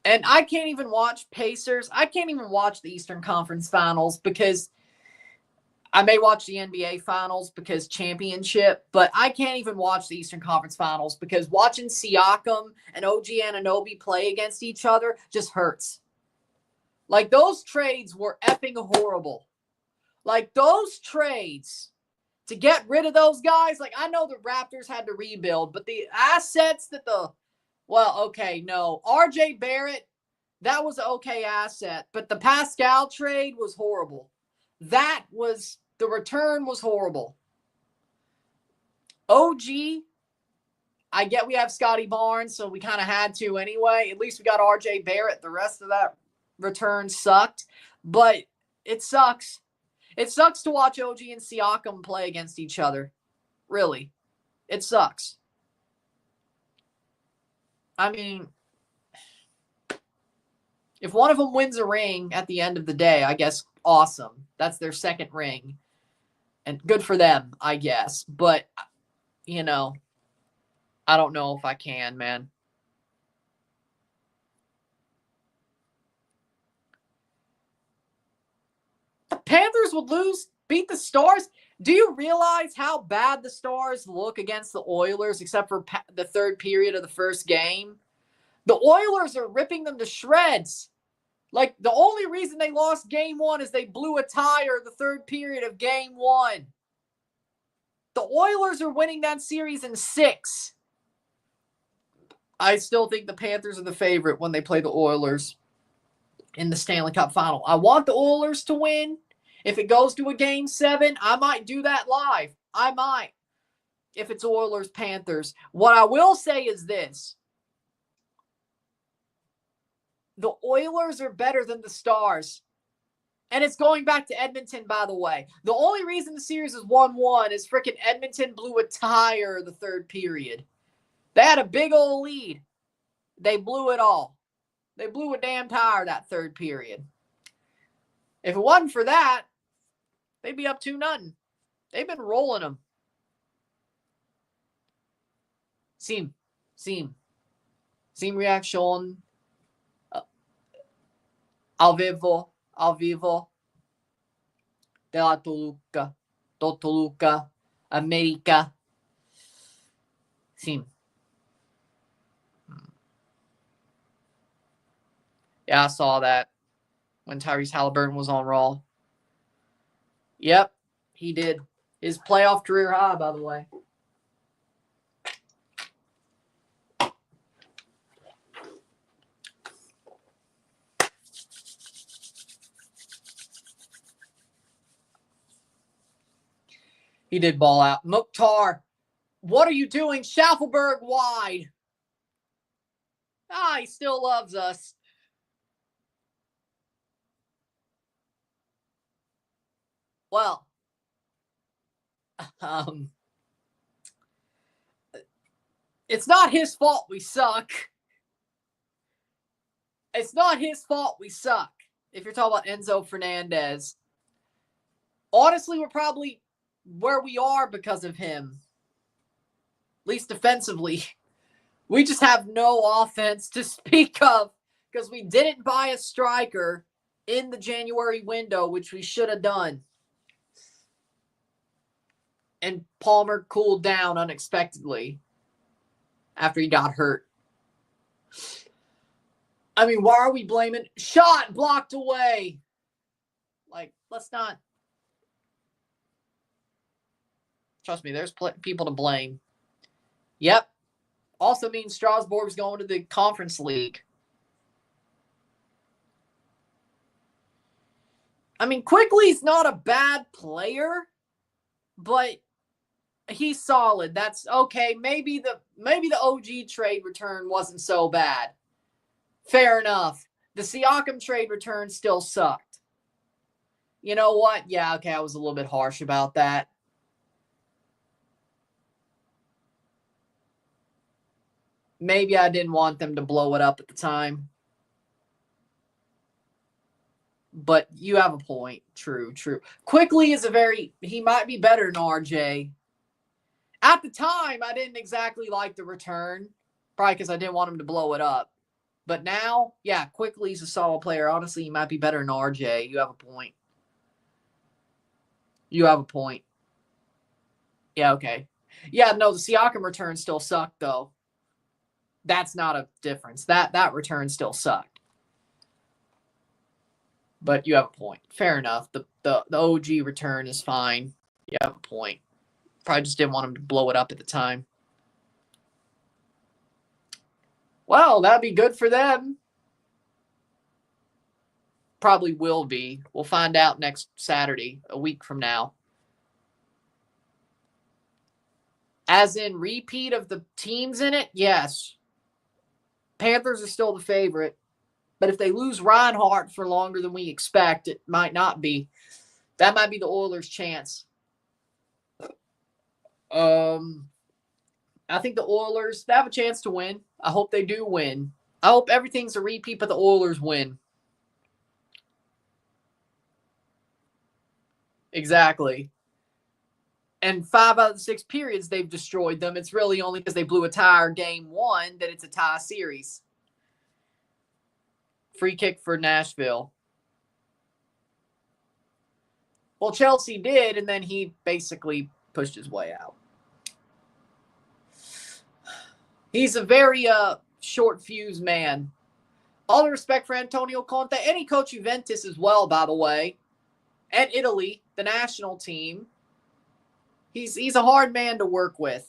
And I can't even watch Pacers. I can't even watch the Eastern Conference Finals because I may watch the NBA Finals because championship, but I can't even watch the Eastern Conference Finals because watching Siakam and OG Anunoby play against each other just hurts. Like, those trades were effing horrible. Like, those trades to get rid of those guys, like, I know the Raptors had to rebuild, but the assets that RJ Barrett, that was an okay asset, but the Pascal trade was horrible. The return was horrible. OG, I get we have Scotty Barnes, so we kind of had to anyway. At least we got RJ Barrett. The rest of that return sucked, but it sucks. It sucks to watch OG and Siakam play against each other. Really. It sucks. I mean, if one of them wins a ring at the end of the day, I guess awesome. That's their second ring. And good for them, I guess. But, I don't know if I can, man. The Panthers would beat the Stars. Do you realize how bad the Stars look against the Oilers, except for the third period of the first game? The Oilers are ripping them to shreds. Like, the only reason they lost game 1 is they blew a tire the third period of game 1. The Oilers are winning that series in 6. I still think the Panthers are the favorite when they play the Oilers in the Stanley Cup Final. I want the Oilers to win. If it goes to a game 7, I might do that live. I might. If it's Oilers-Panthers. What I will say is this. The Oilers are better than the Stars. And it's going back to Edmonton, by the way. The only reason the series is 1-1 is freaking Edmonton blew a tire the third period. They had a big old lead. They blew it all. They blew a damn tire that third period. If it wasn't for that, they'd be up 2-0. They've been rolling them. Sim reaction. Ao vivo. De la Toluca. Do Toluca. America. Sim. Yeah, I saw that when Tyrese Halliburton was on Raw. Yep, he did. His playoff career high, by the way. He did ball out. Mukhtar, what are you doing? Schaufelberg wide. He still loves us. Well, it's not his fault we suck. It's not his fault we suck. If you're talking about Enzo Fernandez. Honestly, we're probably where we are because of him. At least defensively. We just have no offense to speak of because we didn't buy a striker in the January window, which we should have done. And Palmer cooled down unexpectedly after he got hurt. I mean, why are we blaming? Shot blocked away. Like, let's not. Trust me, there's people to blame. Yep. Also means Strasbourg's going to the Conference League. I mean, Quickly's not a bad player, but he's solid. That's okay. Maybe the OG trade return wasn't so bad. Fair enough. The Siakam trade return still sucked. You know what? Yeah, okay, I was a little bit harsh about that. Maybe I didn't want them to blow it up at the time. But you have a point. True. Quickly is he might be better than RJ. At the time, I didn't exactly like the return. Probably because I didn't want him to blow it up. But now, yeah, Quickly's a solid player. Honestly, he might be better than RJ. You have a point. You have a point. Yeah, okay. Yeah, no, the Siakam return still sucked, though. That's not a difference. That return still sucked. But you have a point. Fair enough. The OG return is fine. You have a point. Probably just didn't want him to blow it up at the time. Well, that'd be good for them. Probably will be. We'll find out next Saturday, a week from now. As in repeat of the teams in it, yes. Panthers are still the favorite. But if they lose Reinhardt for longer than we expect, it might not be. That might be the Oilers' chance. I think the Oilers, they have a chance to win. I hope they do win. I hope everything's a repeat, but the Oilers win. Exactly. And 5 out of the 6 periods, they've destroyed them. It's really only because they blew a tire game 1 that it's a tie series. Free kick for Nashville. Well, Chelsea did, and then he basically pushed his way out. He's a very short fuse man. All the respect for Antonio Conte, and he coached Juventus as well, by the way, and Italy, the national team. He's a hard man to work with.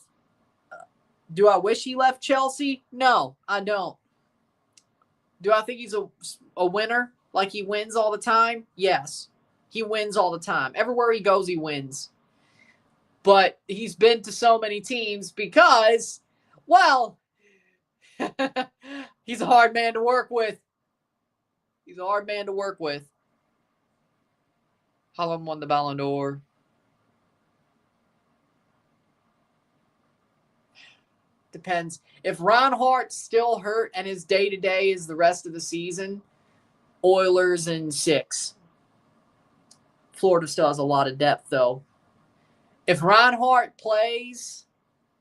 Do I wish he left Chelsea? No, I don't. Do I think he's a winner? Like he wins all the time? Yes. He wins all the time. Everywhere he goes, he wins. But he's been to so many teams because, well, he's a hard man to work with. He's a hard man to work with. Haaland won the Ballon d'Or. Depends. If Reinhardt's still hurt and his day-to-day is the rest of the season, Oilers in 6. Florida still has a lot of depth, though. If Reinhardt plays,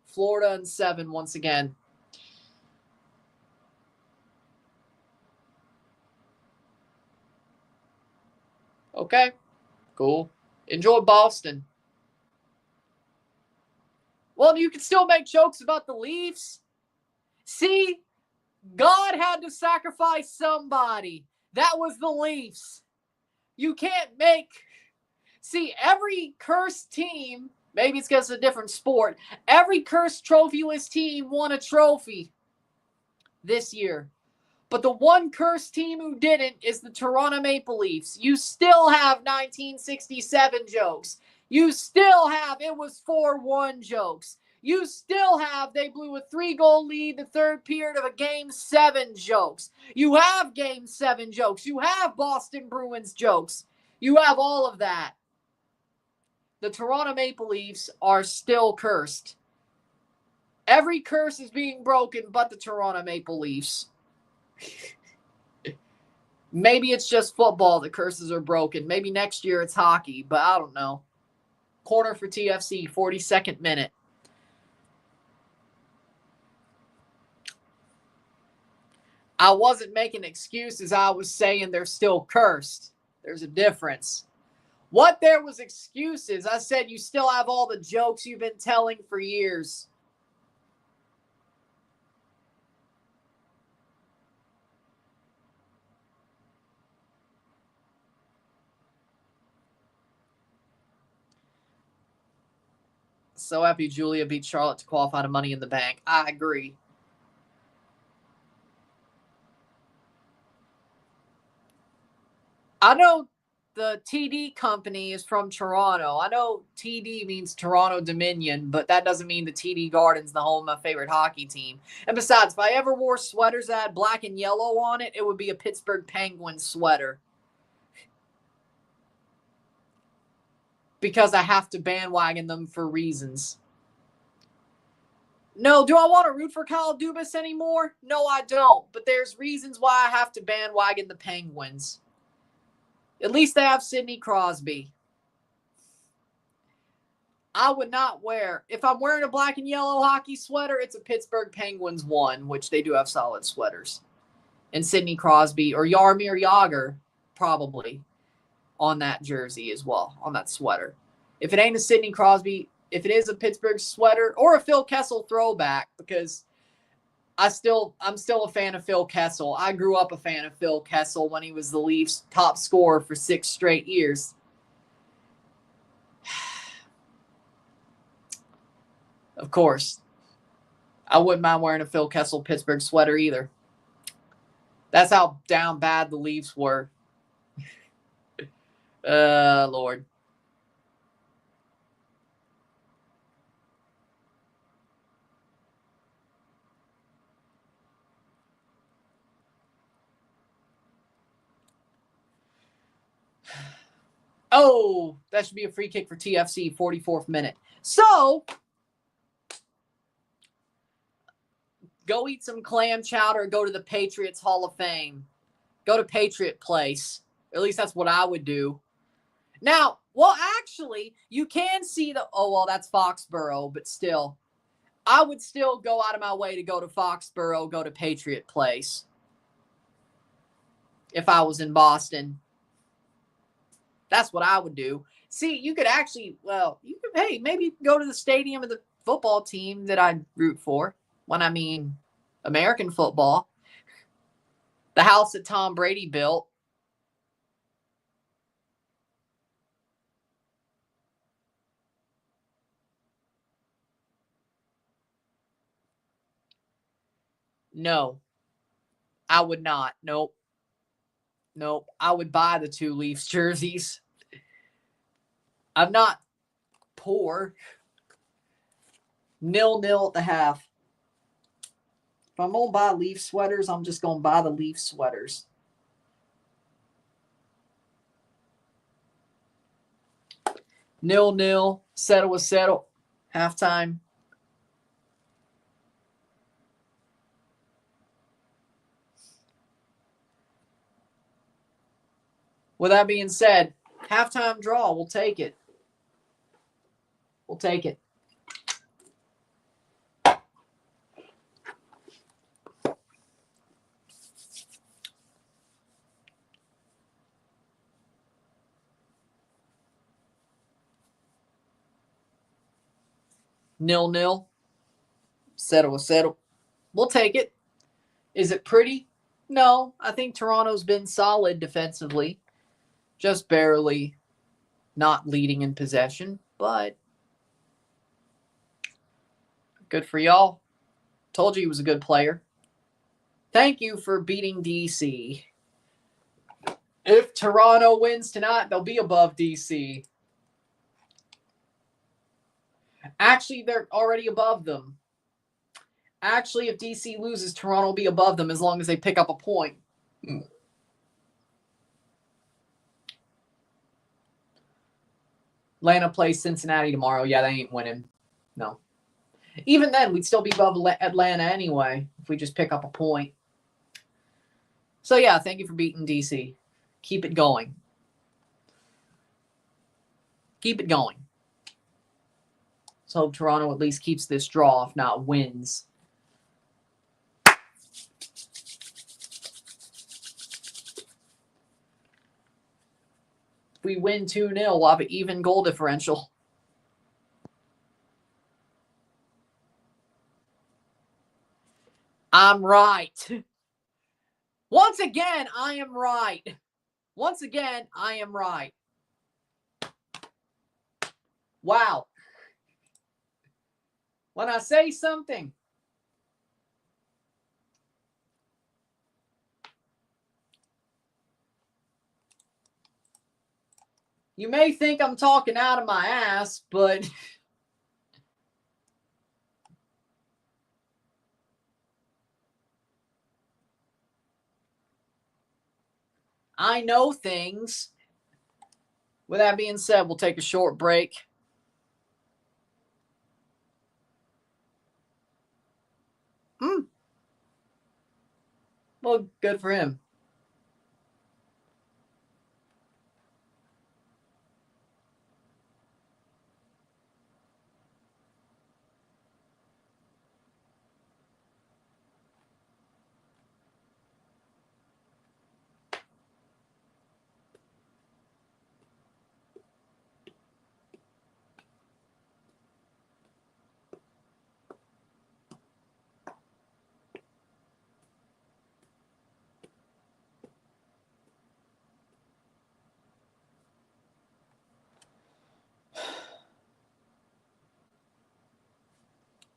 Florida in 7 once again. Okay, cool. Enjoy Boston. Well, you can still make jokes about the Leafs. See, God had to sacrifice somebody. That was the Leafs. You can't make... See, every cursed team, maybe it's because it's a different sport, every cursed trophyless team won a trophy this year. But the one cursed team who didn't is the Toronto Maple Leafs. You still have 1967 jokes. You still have it was 4-1 jokes. You still have they blew a 3-goal lead the third period of a Game 7 jokes. You have Game 7 jokes. You have Boston Bruins jokes. You have all of that. The Toronto Maple Leafs are still cursed. Every curse is being broken but the Toronto Maple Leafs. Maybe it's just football the curses are broken. Maybe next year it's hockey, but I don't know. Corner for TFC, 42nd minute. I wasn't making excuses. I was saying they're still cursed. There's a difference. What there was excuses, I said you still have all the jokes you've been telling for years. So happy Julia beat Charlotte to qualify to Money in the Bank. I agree. I know the TD company is from Toronto. I know TD means Toronto Dominion, but that doesn't mean the TD Garden's the home of my favorite hockey team. And besides, if I ever wore sweaters that had black and yellow on it, it would be a Pittsburgh Penguins sweater. Because I have to bandwagon them for reasons. No, do I want to root for Kyle Dubas anymore? No, I don't. But there's reasons why I have to bandwagon the Penguins. At least they have Sidney Crosby. I would not wear... If I'm wearing a black and yellow hockey sweater, it's a Pittsburgh Penguins one, which they do have solid sweaters. And Sidney Crosby or Jaromir Jagr, probably, on that jersey as well, on that sweater. If it ain't a Sidney Crosby, if it is a Pittsburgh sweater or a Phil Kessel throwback, because I'm still a fan of Phil Kessel. I grew up a fan of Phil Kessel when he was the Leafs' top scorer for 6 straight years. Of course, I wouldn't mind wearing a Phil Kessel Pittsburgh sweater either. That's how down bad the Leafs were. Lord. Oh, that should be a free kick for TFC, 44th minute. So, go eat some clam chowder, go to the Patriots Hall of Fame. Go to Patriot Place. At least that's what I would do. Now, well, actually, you can see the, oh, well, that's Foxborough, but still. I would still go out of my way to go to Foxborough, go to Patriot Place. If I was in Boston. That's what I would do. See, you could actually, well, you could, hey, maybe go to the stadium of the football team that I root for. When I mean American football. The house that Tom Brady built. No, I would not. Nope. Nope. I would buy the 2 Leafs jerseys. I'm not poor. 0-0 at the half. If I'm going to buy Leaf sweaters, I'm just going to buy the Leaf sweaters. 0-0. Settle was settled. Halftime. With that being said, halftime draw. We'll take it. We'll take it. Nil. Settle was settled. We'll take it. Is it pretty? No. I think Toronto's been solid defensively. Just barely not leading in possession, but good for y'all. Told you he was a good player. Thank you for beating DC. If Toronto wins tonight, they'll be above DC. Actually, they're already above them. Actually, if DC loses, Toronto will be above them as long as they pick up a point. Atlanta plays Cincinnati tomorrow. Yeah, they ain't winning. No. Even then, we'd still be above Atlanta anyway if we just pick up a point. So, yeah, thank you for beating DC. Keep it going. Keep it going. So, Toronto at least keeps this draw, if not wins. If we win 2-0, we'll have an even goal differential. I'm right. Once again, I am right. Once again, I am right. Wow. When I say something, you may think I'm talking out of my ass, but I know things. With that being said, we'll take a short break. Well, good for him.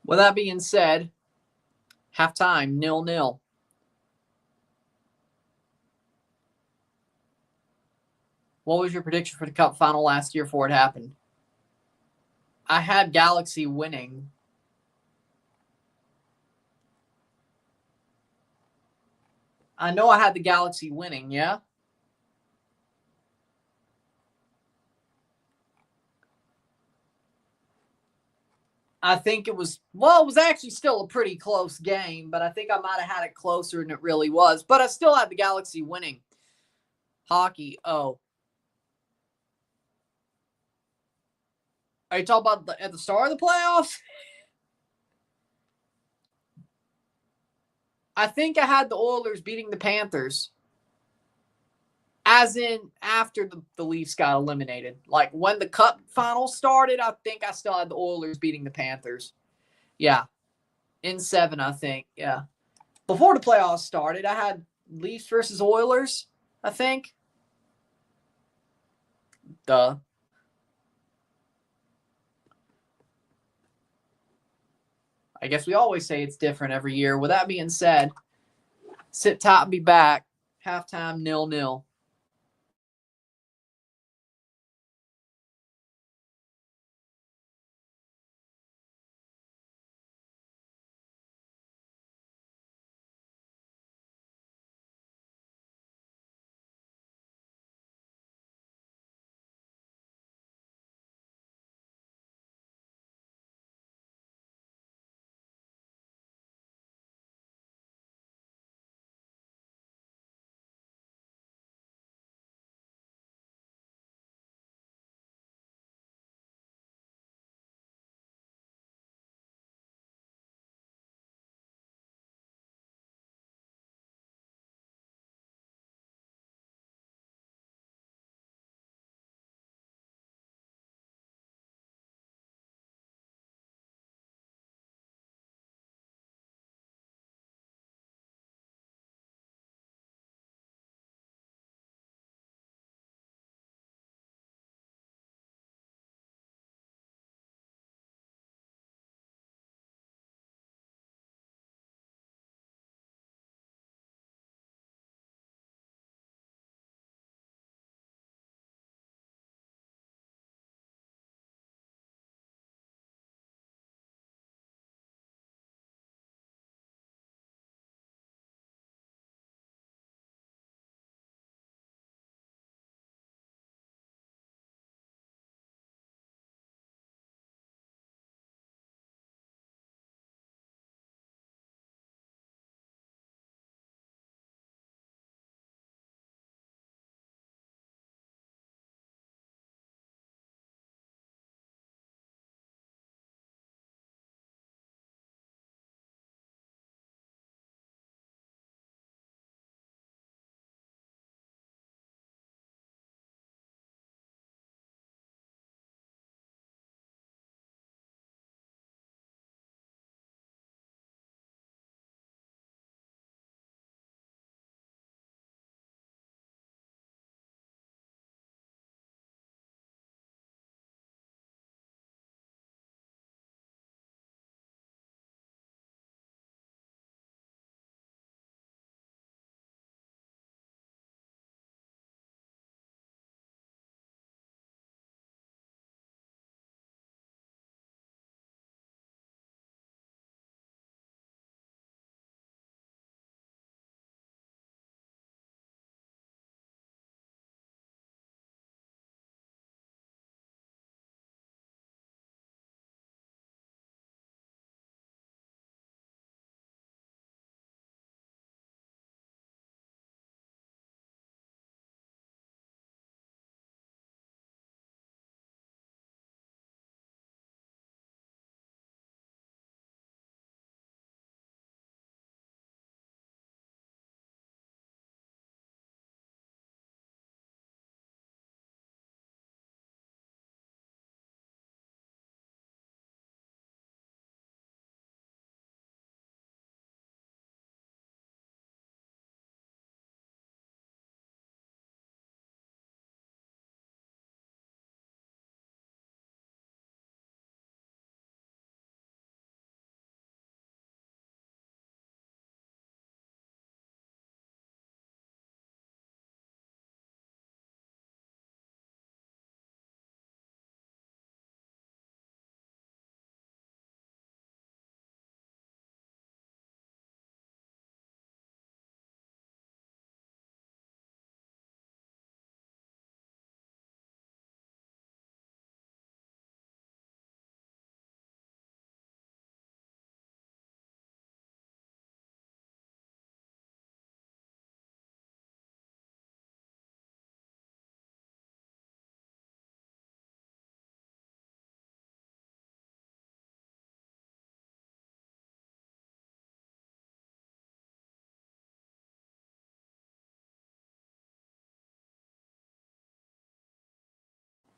With that being said, halftime, 0-0. What was your prediction for the Cup final last year before it happened? I had Galaxy winning. I know I had the Galaxy winning, yeah? I think it was actually still a pretty close game, but I think I might have had it closer than it really was. But I still had the Galaxy winning. Hockey, oh. Are you talking about at the start of the playoffs? I think I had the Oilers beating the Panthers. As in after the Leafs got eliminated. Like when the Cup final started, I think I still had the Oilers beating the Panthers. Yeah. In 7, I think. Yeah. Before the playoffs started, I had Leafs versus Oilers, I think. Duh. I guess we always say it's different every year. With that being said, sit tight and be back. Halftime 0-0.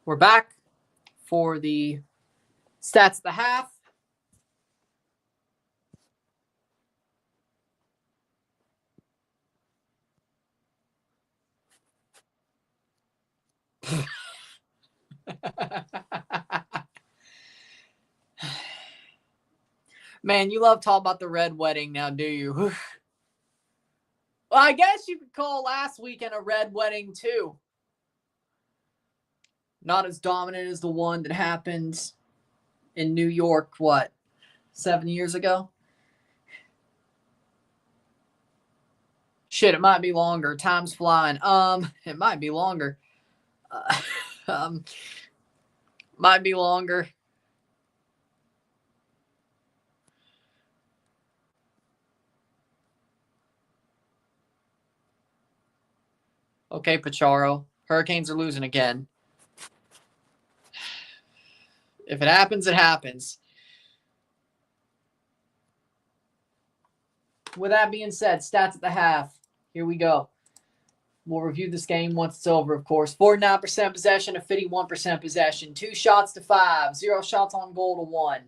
We're back for the stats the half. Man, you love talking about the red wedding now, do you? Well, I guess you could call last weekend a red wedding too. Not as dominant as the one that happened in New York, 7 years ago? Shit, it might be longer. Time's flying. It might be longer. Might be longer. Okay, Pacharo. Hurricanes are losing again. If it happens, it happens. With that being said, stats at the half. Here we go. We'll review this game once it's over, of course. 49% possession to 51% possession. 2 shots to 5. 0 shots on goal to 1.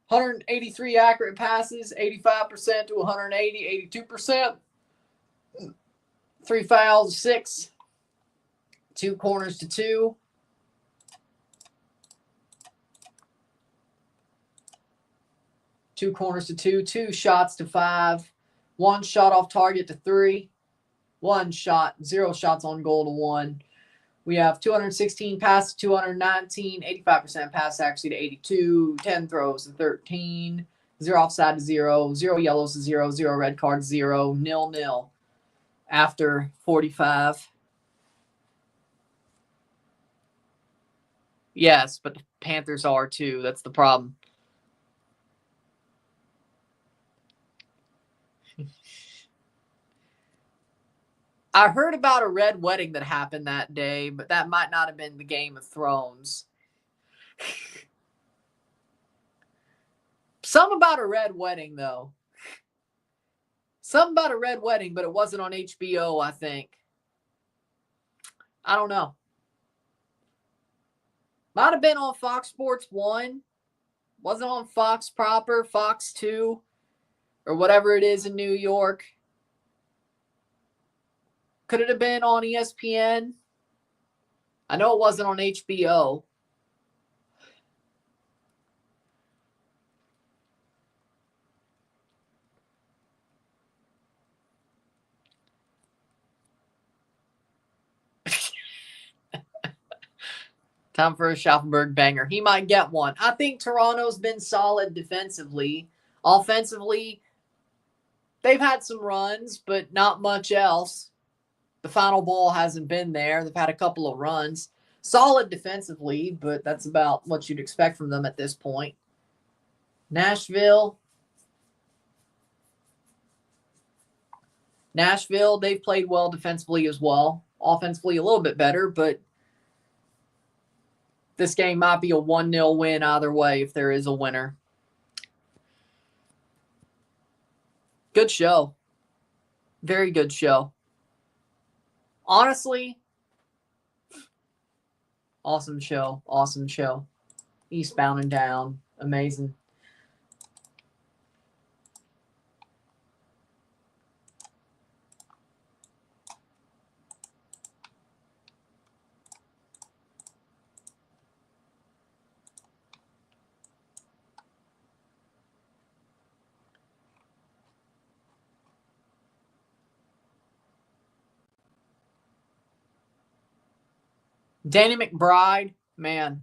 183 accurate passes. 85% to 180. 82%. 3 fouls to 6. 2 corners to 2. 2 corners to 2. 2 shots to 5. 1 shot off target to 3. 1 shot, 0 shots on goal to 1. We have 216 passes, 219, 85% pass accuracy to 82, 10 throws to 13, 0 offside to 0, 0 yellows to 0, 0 red cards, 0, 0-0 after 45. Yes, but the Panthers are too. That's the problem. I heard about a red wedding that happened that day, but that might not have been the Game of Thrones. Something about a red wedding, though. Something about a red wedding, but it wasn't on HBO, I think. I don't know. Might have been on Fox Sports 1. Wasn't on Fox proper, Fox 2, or whatever it is in New York. Could it have been on ESPN? I know it wasn't on HBO. Time for a Schaffenberg banger. He might get one. I think Toronto's been solid defensively. Offensively, they've had some runs, but not much else. The final ball hasn't been there. They've had a couple of runs. Solid defensively, but that's about what you'd expect from them at this point. Nashville, they've played well defensively as well. Offensively, a little bit better, but this game might be a 1-0 win either way if there is a winner. Good show. Very good show. Honestly, awesome show. Awesome show. Eastbound and down. Amazing. Danny McBride, man.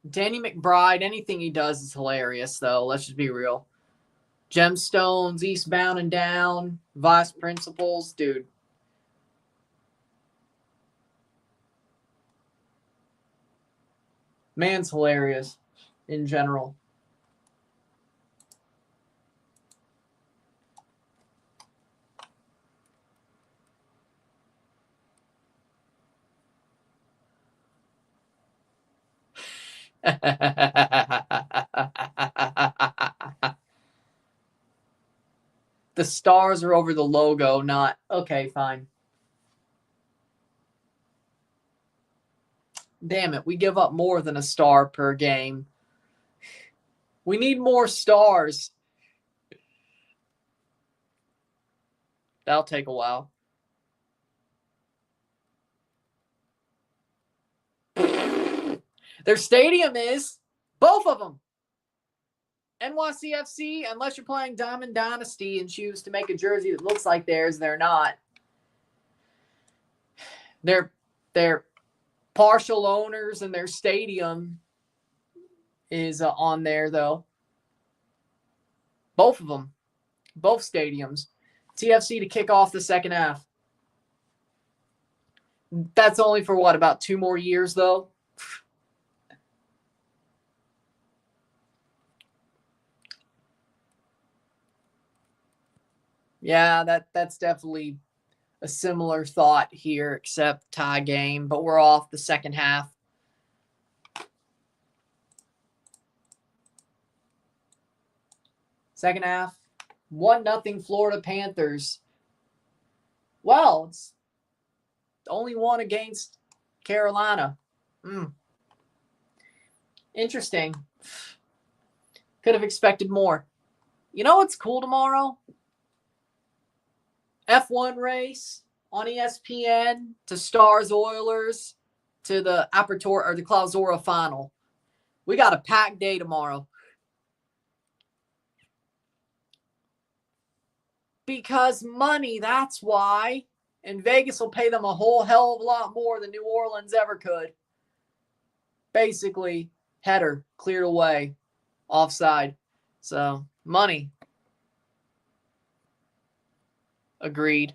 Danny McBride, anything he does is hilarious, though. Let's just be real. Gemstones, Eastbound and Down, Vice Principals, dude. Man's hilarious in general. The stars are over the logo, not... Okay, fine. Damn it, we give up more than a star per game. We need more stars. That'll take a while. Their stadium is. Both of them. NYCFC, unless you're playing Diamond Dynasty and choose to make a jersey that looks like theirs, they're not. They're partial owners, and their stadium is on there, though. Both of them. Both stadiums. TFC to kick off the second half. That's only for what, about 2 more years, though? Yeah, that's definitely a similar thought here, except tie game, but we're off the second half. Second half, 1-0 Florida Panthers. Well, it's only one against Carolina. Interesting. Could have expected more. You know what's cool tomorrow? F1 race on ESPN to Stars Oilers to the Apertura or the Clausura final. We got a packed day tomorrow. Because money, that's why. And Vegas will pay them a whole hell of a lot more than New Orleans ever could. Basically, header cleared away, offside. So, money. Agreed.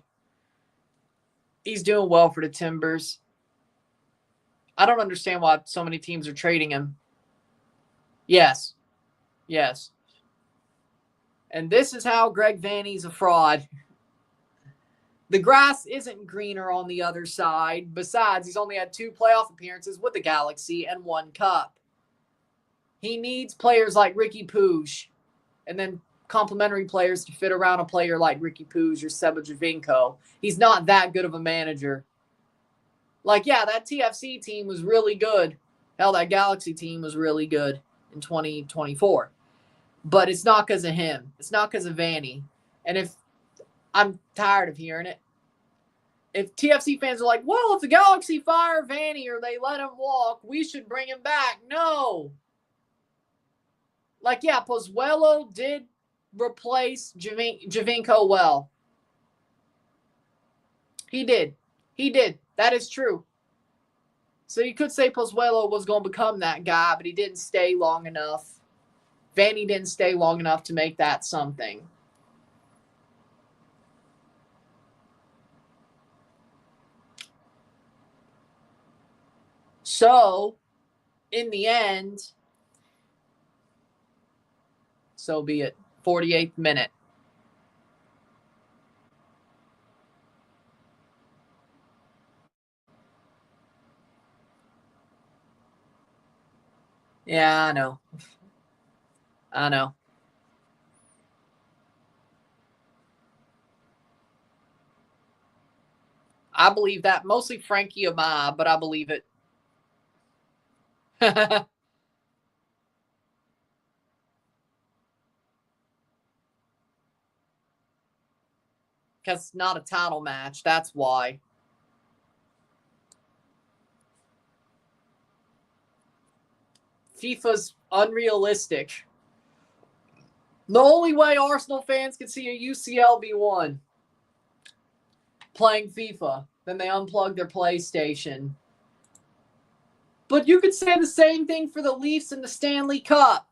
He's doing well for the Timbers. I don't understand why so many teams are trading him. Yes. And this is how Greg Vanney's a fraud. The grass isn't greener on the other side. Besides, he's only had 2 playoff appearances with the Galaxy and 1 cup. He needs players like Ricky Puig and then complementary players to fit around a player like Ricky Puig or Seba Javinko. He's not that good of a manager. Like, yeah, that TFC team was really good. Hell, that Galaxy team was really good in 2024. But it's not because of him. It's not because of Vanney. And if I'm tired of hearing it. If TFC fans are like, well, if the Galaxy fire Vanney or they let him walk, we should bring him back. No. Like, yeah, Pozuelo did replace Javinko well. He did. That is true. So you could say Pozuelo was going to become that guy, but he didn't stay long enough. Vanney didn't stay long enough to make that something. So, in the end, so be it. 48th minute. Yeah, I know. I believe that. Mostly Frankie Amaya, but I believe it. Because it's not a title match. That's why. FIFA's unrealistic. The only way Arsenal fans can see a UCL be won playing FIFA, then they unplug their PlayStation. But you could say the same thing for the Leafs in the Stanley Cup.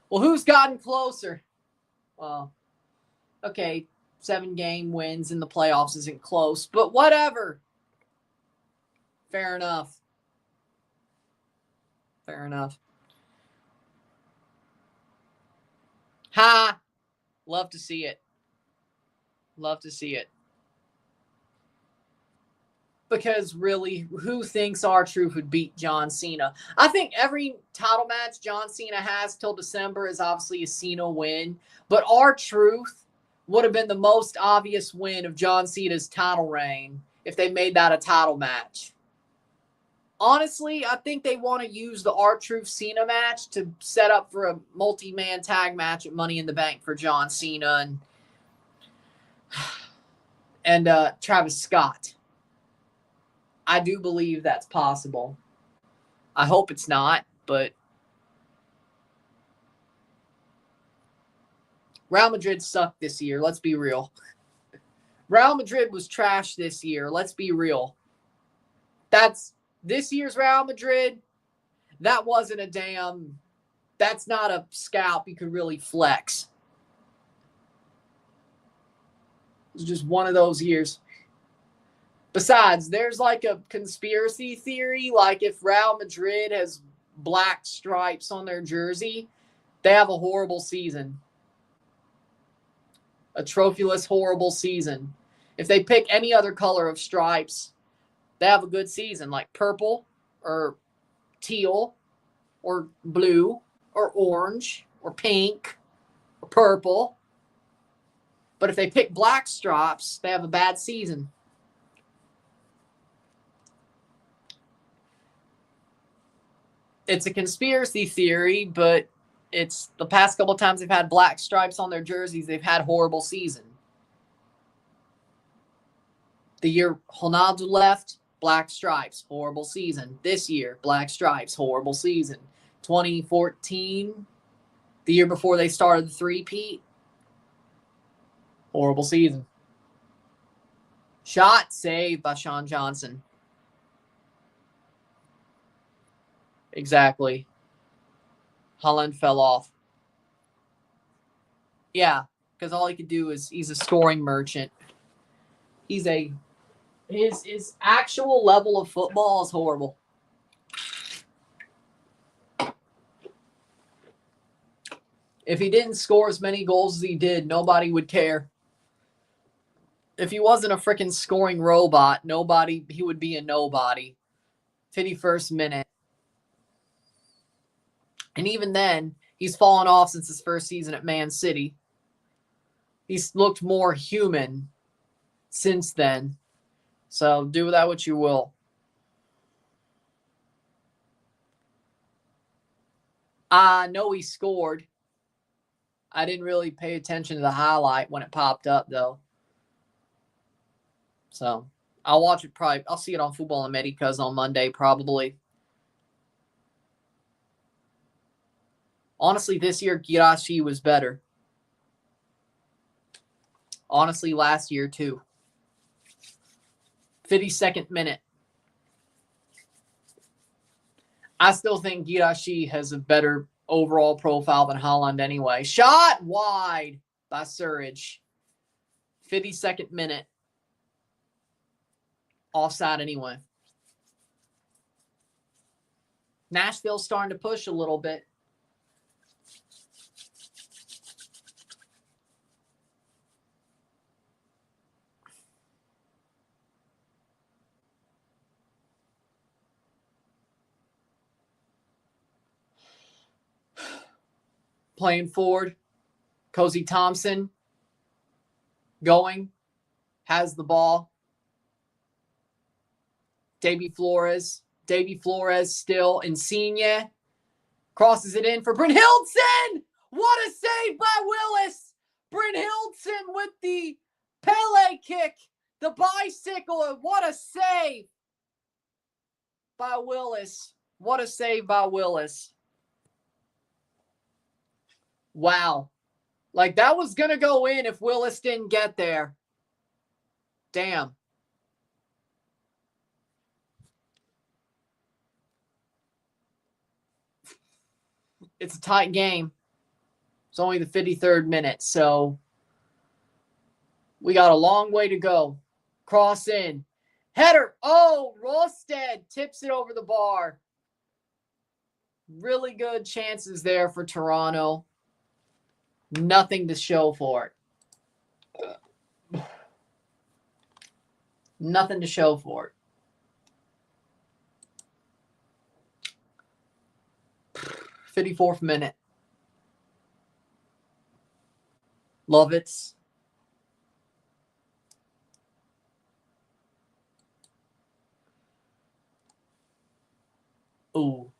Well, who's gotten closer? Well, okay, 7-game wins in the playoffs isn't close, but whatever. Fair enough. Ha! Love to see it. Because really, who thinks R-Truth would beat John Cena? I think every title match John Cena has till December is obviously a Cena win. But R-Truth would have been the most obvious win of John Cena's title reign if they made that a title match. Honestly, I think they want to use the R-Truth Cena match to set up for a multi-man tag match at Money in the Bank for John Cena and Travis Scott. I do believe that's possible. I hope it's not, but Real Madrid sucked this year. Let's be real. Real Madrid was trash this year. Let's be real. That's this year's Real Madrid. That wasn't a damn. That's not a scalp you could really flex. It was just one of those years. Besides, there's like a conspiracy theory. Like if Real Madrid has black stripes on their jersey, they have a horrible season. A trophyless, horrible season. If they pick any other color of stripes, they have a good season, like purple or teal or blue or orange or pink or purple. But if they pick black stripes, they have a bad season. It's a conspiracy theory, but it's the past couple of times they've had black stripes on their jerseys, they've had horrible season. The year Ronaldo left, black stripes, horrible season. This year, black stripes, horrible season. 2014, the year before they started the three-peat, horrible season. Shot saved by Sean Johnson. Exactly. Holland fell off. Yeah, because all he could do is he's a scoring merchant. His actual level of football is horrible. If he didn't score as many goals as he did, nobody would care. If he wasn't a freaking scoring robot, he would be a nobody. 51st minute. And even then, he's fallen off since his first season at Man City. He's looked more human since then. So do with that what you will. I know he scored. I didn't really pay attention to the highlight when it popped up, though. So I'll watch it probably. I'll see it on Football Americas on Monday, probably. Honestly, this year, Girault was better. Honestly, last year, too. 52nd minute. I still think Girault has a better overall profile than Holland anyway. Shot wide by Surridge. 52nd minute. Offside anyway. Nashville's starting to push a little bit. Playing forward. Cozy Thompson going. Has the ball. Davy Flores still. Insigne crosses it in for Brynhildsen. What a save by Willis. Brynhildsen with the Pele kick. The bicycle. What a save by Willis. What a save by Willis. Wow. Like that was going to go in if Willis didn't get there. Damn. It's a tight game. It's only the 53rd minute, so we got a long way to go. Cross in. Header. Oh, Rosted tips it over the bar. Really good chances there for Toronto. Nothing to show for it. Nothing to show for it. 54th minute. Lovitz. Ooh.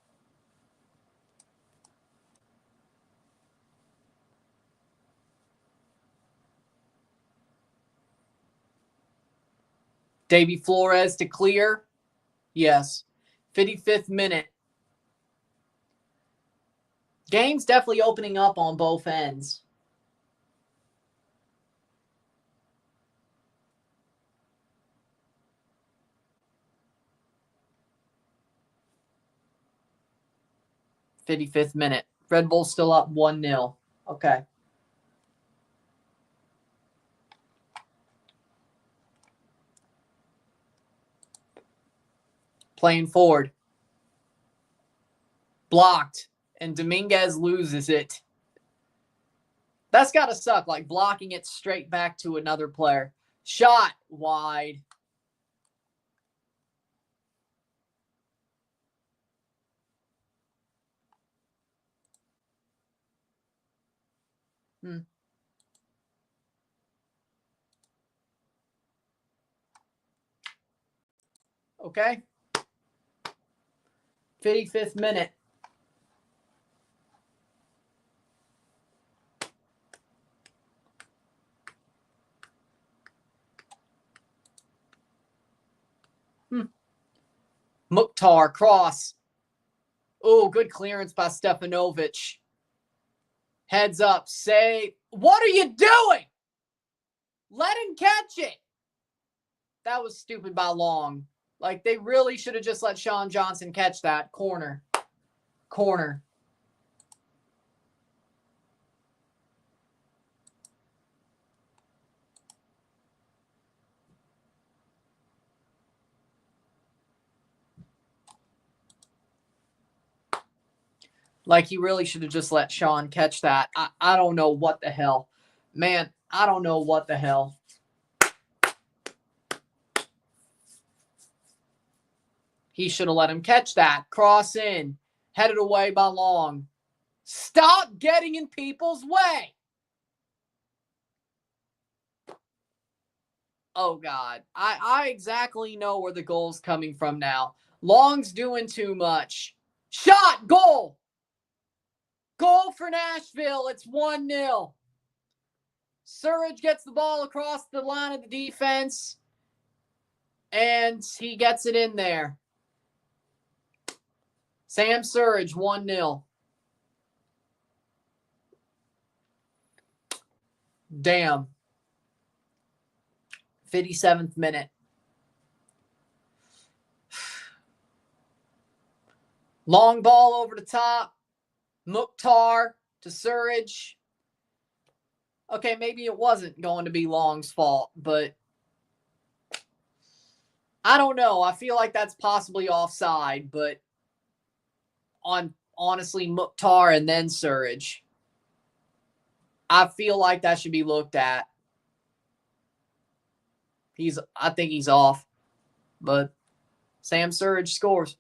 Davy Flores to clear. Yes. 55th minute. Game's definitely opening up on both ends. '55th minute. Red Bull still up 1-0. Okay. Playing forward. Blocked. And Dominguez loses it. That's got to suck, like blocking it straight back to another player. Shot wide. Okay. 55th minute. Mukhtar cross. Oh, good clearance by Stefanovic. Heads up. Say, what are you doing? Let him catch it. That was stupid by Long. Like, they really should have just let Sean Johnson catch that. Corner. Corner. Like, he really should have just let Sean catch that. I don't know what the hell. Man, I don't know what the hell. He should have let him catch that. Cross in. Headed away by Long. Stop getting in people's way. Oh, God. I exactly know where the goal's coming from now. Long's doing too much. Shot! Goal! Goal for Nashville. It's 1-0. Surridge gets the ball across the line of the defense. And he gets it in there. Sam Surridge, 1-0. Damn. 57th minute. Long ball over the top. Mukhtar to Surridge. Okay, maybe it wasn't going to be Long's fault, but I don't know. I feel like that's possibly offside, but honestly, Mukhtar and then Surridge. I feel like that should be looked at. I think he's off, but Sam Surridge scores.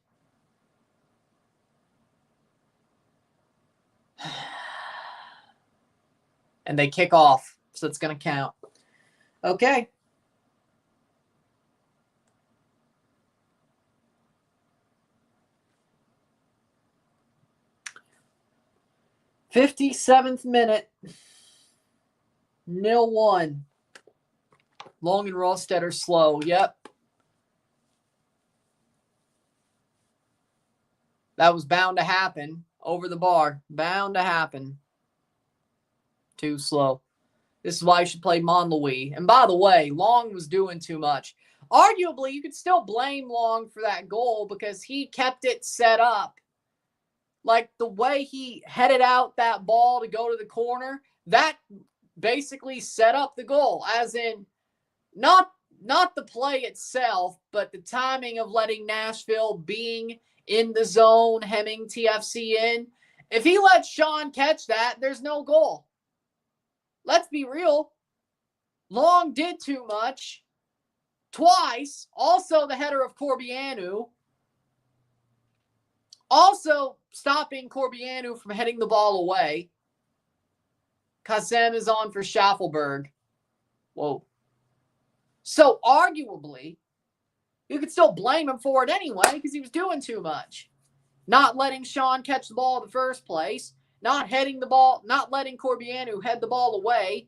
And they kick off, so it's going to count. Okay. '57th minute. 0-1. Long and Rawstetter slow. Yep. That was bound to happen. Over the bar. Bound to happen. Too slow. This is why you should play Monlouis. And by the way, Long was doing too much. Arguably, you could still blame Long for that goal because he kept it set up. Like the way he headed out that ball to go to the corner, that basically set up the goal. As in, not the play itself, but the timing of letting Nashville being in the zone, hemming TFC in. If he lets Sean catch that, there's no goal. Let's be real. Long did too much. Twice. Also the header of Corbianu. Also stopping Corbianu from heading the ball away. Kassem is on for Schaffelberg. Whoa. So arguably, you could still blame him for it anyway because he was doing too much. not letting Sean catch the ball in the first place, not heading the ball, not letting Corbeanu head the ball away.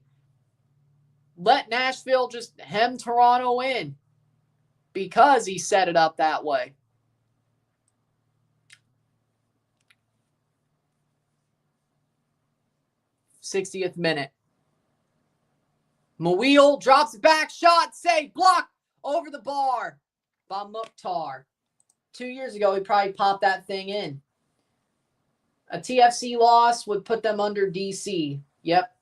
Let Nashville just hem Toronto in because he set it up that way. '60th minute. Maweel drops it back, shot, save, block, over the bar by Mukhtar. 2 years ago, he probably popped that thing in. A TFC loss would put them under DC. Yep.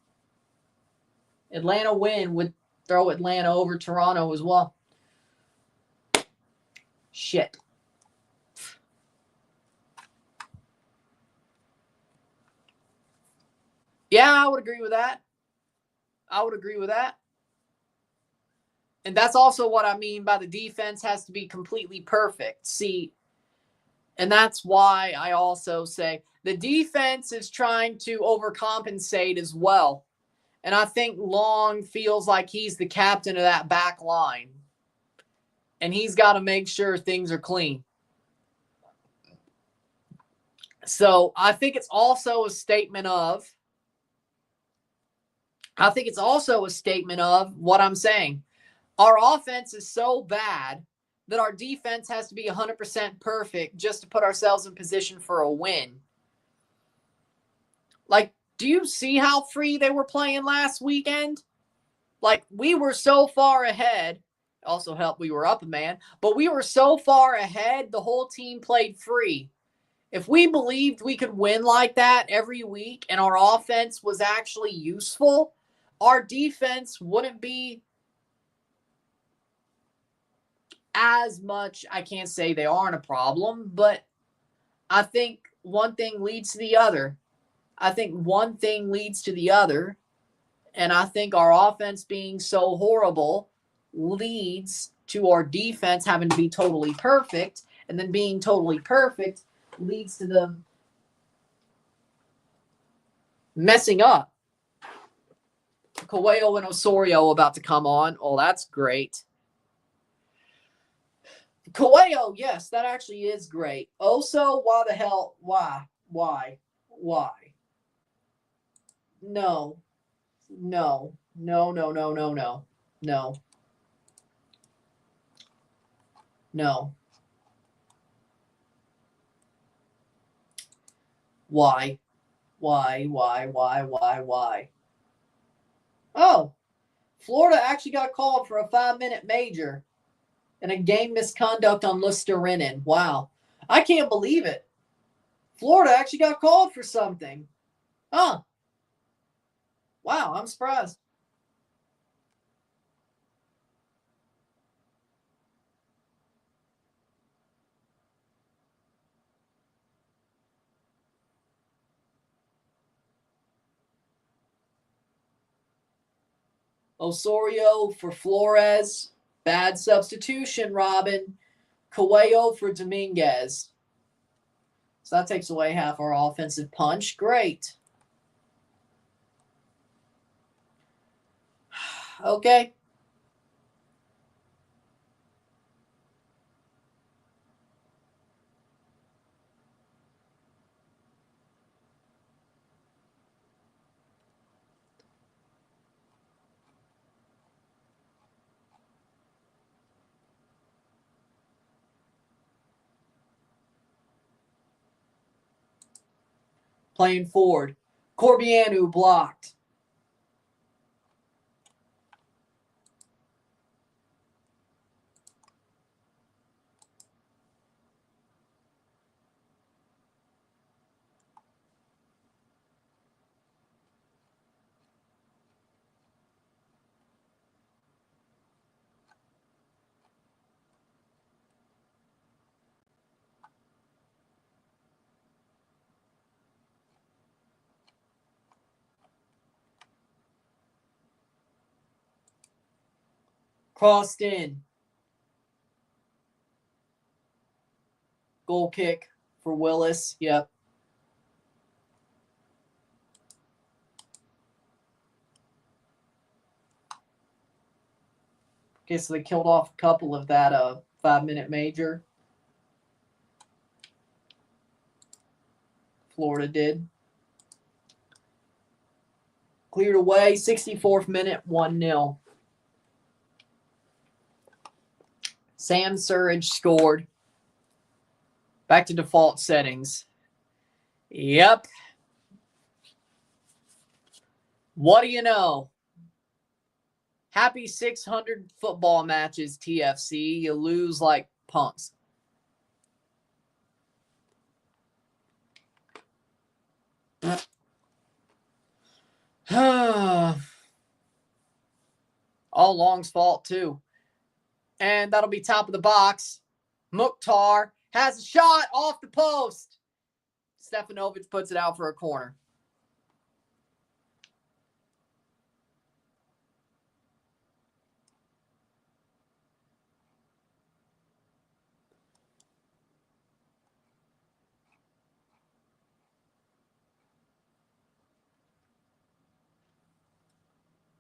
Atlanta win would throw Atlanta over Toronto as well. Shit. Yeah, I would agree with that. And that's also what I mean by the defense has to be completely perfect. See, and that's why I also say the defense is trying to overcompensate as well. And I think Long feels like he's the captain of that back line. And he's got to make sure things are clean. So I think it's also a statement of what I'm saying. Our offense is so bad that our defense has to be 100% perfect just to put ourselves in position for a win. Like, do you see how free they were playing last weekend? Like, we were so far ahead. Also helped we were up a man. But we were so far ahead, the whole team played free. If we believed we could win like that every week and our offense was actually useful, our defense wouldn't be as much. I can't say they aren't a problem, but I think one thing leads to the other. And I think our offense being so horrible leads to our defense having to be totally perfect, and then being totally perfect leads to them messing up. Coelho and Osorio about to come on. Oh, that's great. Coelho, yes, that actually is great. Oso, why the hell? Why? No. Why? Oh, Florida actually got called for a 5-minute major and a game misconduct on Lusterinen. Wow. I can't believe it. Florida actually got called for something. Huh. Wow, I'm surprised. Osorio for Flores. Bad substitution, Robin. Coelho for Dominguez. So that takes away half our offensive punch. Great. Okay. Playing forward. Corbeanu blocked. Crossed in. Goal kick for Willis. Yep. Okay, so they killed off a couple of that 5-minute major. Florida did. Cleared away, 64th minute, 1-0. Sam Surridge scored. Back to default settings. Yep. What do you know? Happy 600 football matches, TFC. You lose like punks. All Long's fault, too. And that'll be top of the box. Mukhtar has a shot off the post. Stefanovic puts it out for a corner.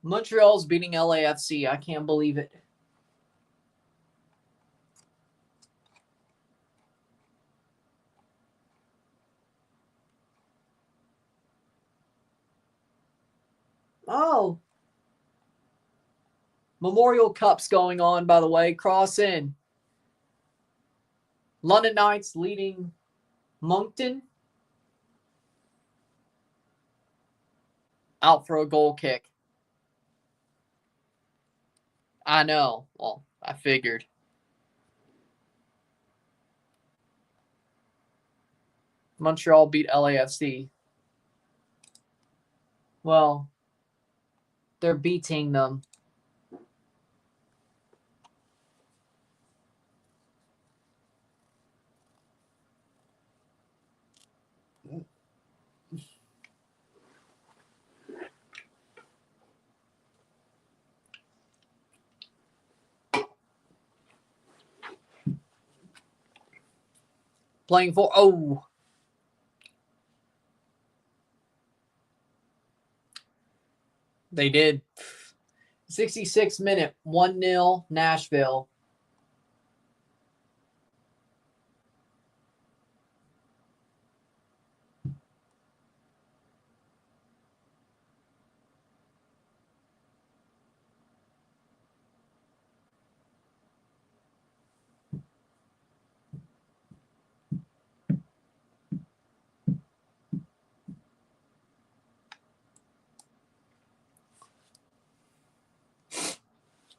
Montreal's beating LAFC. I can't believe it. Oh. Memorial Cup's going on, by the way. Cross in. London Knights leading Moncton. Out for a goal kick. I know. Well, I figured. Montreal beat LAFC. Well, they're beating them. Playing for, oh. They did. 66th minute, 1-0 Nashville.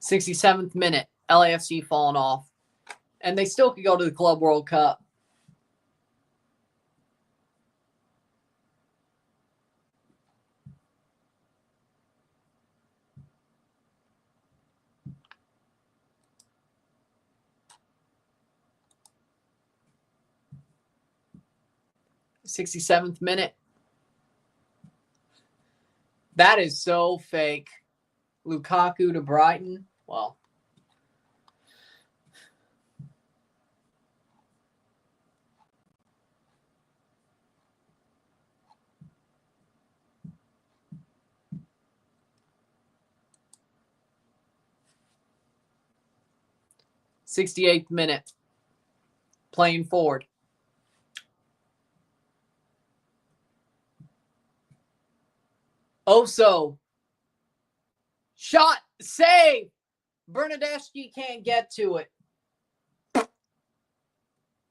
'67th minute, LAFC falling off. And they still could go to the Club World Cup. '67th minute. That is so fake. Lukaku to Brighton. Well. '68th minute. Playing forward. Oso. Shot. Save. Bernadeschi can't get to it.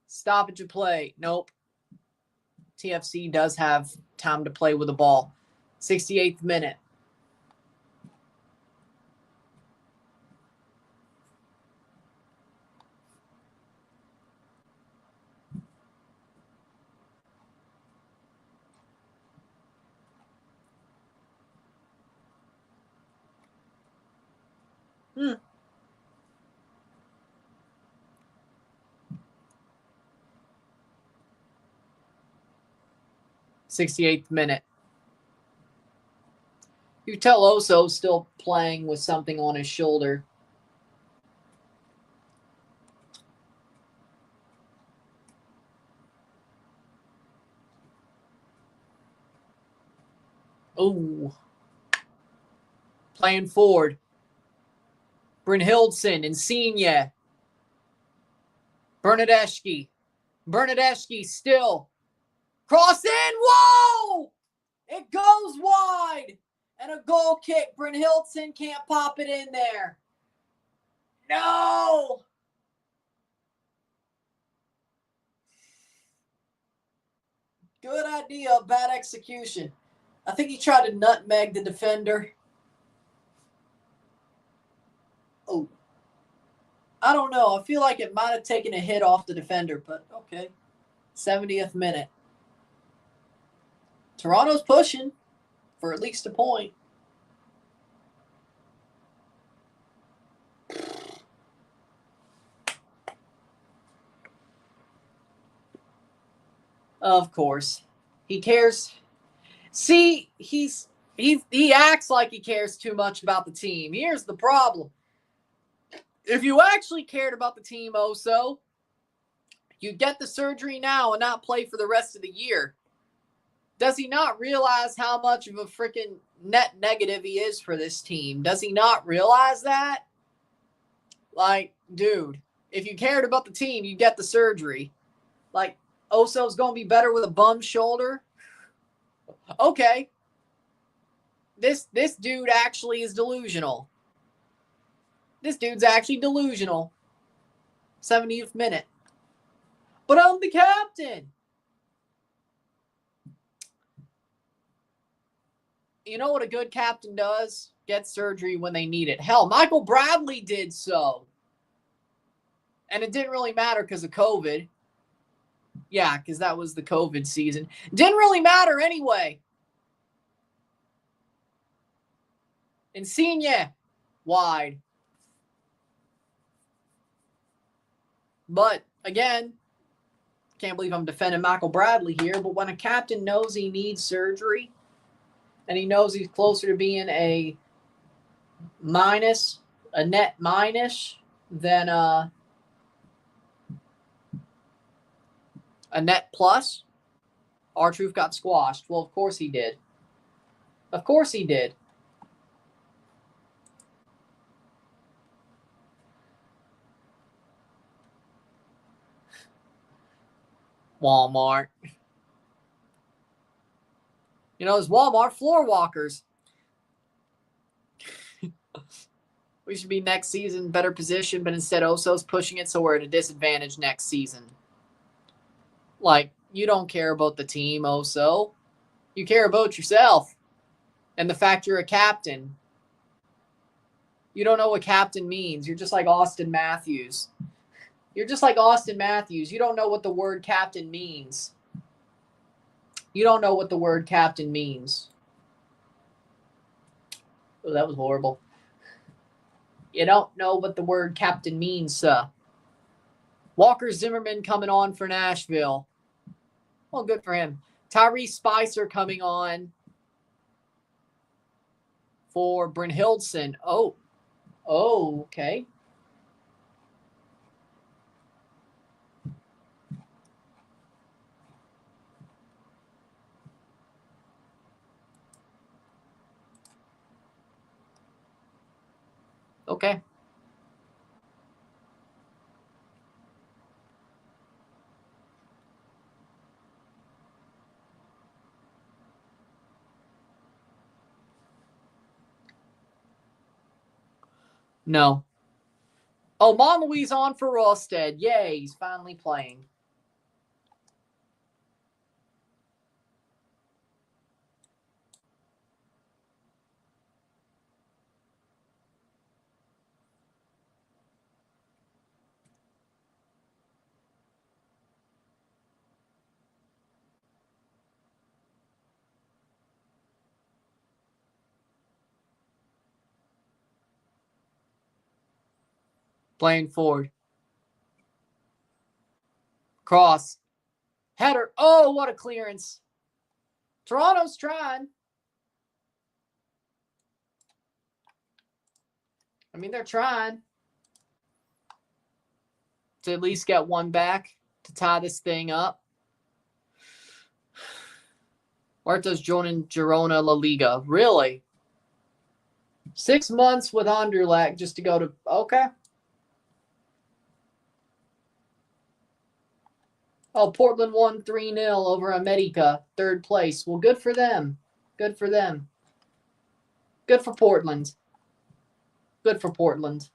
Stoppage of play. Nope. TFC does have time to play with the ball. 68th minute. Hmm. 68th minute. You tell Oso still playing with something on his shoulder. Oh. Playing forward. Brynhildsen, Insigne. Bernadeschi. Bernadeschi still. Cross in. Whoa! It goes wide. And a goal kick. Brynhildsen can't pop it in there. No! Good idea, bad execution. I think he tried to nutmeg the defender. Oh. I don't know. I feel like it might have taken a hit off the defender, but okay. 70th minute. Toronto's pushing for at least a point. Of course. He cares. See, he acts like he cares too much about the team. Here's the problem. If you actually cared about the team, Oso, you'd get the surgery now and not play for the rest of the year. Does he not realize how much of a freaking net negative he is for this team? Does he not realize that? Like, dude, if you cared about the team, you get the surgery. Like, Oso's going to be better with a bum shoulder. Okay. This dude actually is delusional. This dude's actually delusional. 70th minute. But I'm the captain. You know what a good captain does? Get surgery when they need it. Hell, Michael Bradley did so. And it didn't really matter because of COVID. Yeah, because that was the COVID season. Didn't really matter anyway. Insigne, wide. But, again, can't believe I'm defending Michael Bradley here, but when a captain knows he needs surgery and he knows he's closer to being a net minus than a net plus, R-Truth got squashed. Well, of course he did. Of course he did. Walmart. You know, those Walmart floor walkers. We should be next season better position, but instead Oso's pushing it, so we're at a disadvantage next season. Like, you don't care about the team, Oso. You care about yourself and the fact you're a captain. You don't know what captain means. You're just like Austin Matthews. You're just like Austin Matthews. You don't know what the word captain means. You don't know what the word captain means. Oh, that was horrible. You don't know what the word captain means, sir. Walker Zimmerman coming on for Nashville. Well, good for him. Tyrese Spicer coming on for Brynhildsen. Oh, okay. Okay. No. Oh, Monlouis on for Rosted. Yay, he's finally playing. Playing forward. Cross. Header. Oh, what a clearance. Toronto's trying. I mean, they're trying to at least get one back to tie this thing up. Huerta's joining Girona La Liga. Really? 6 months with Anderlecht just to go to... Okay. Oh, Portland won 3-0 over America, third place. Well, good for them. Good for them. Good for Portland. Good for Portland.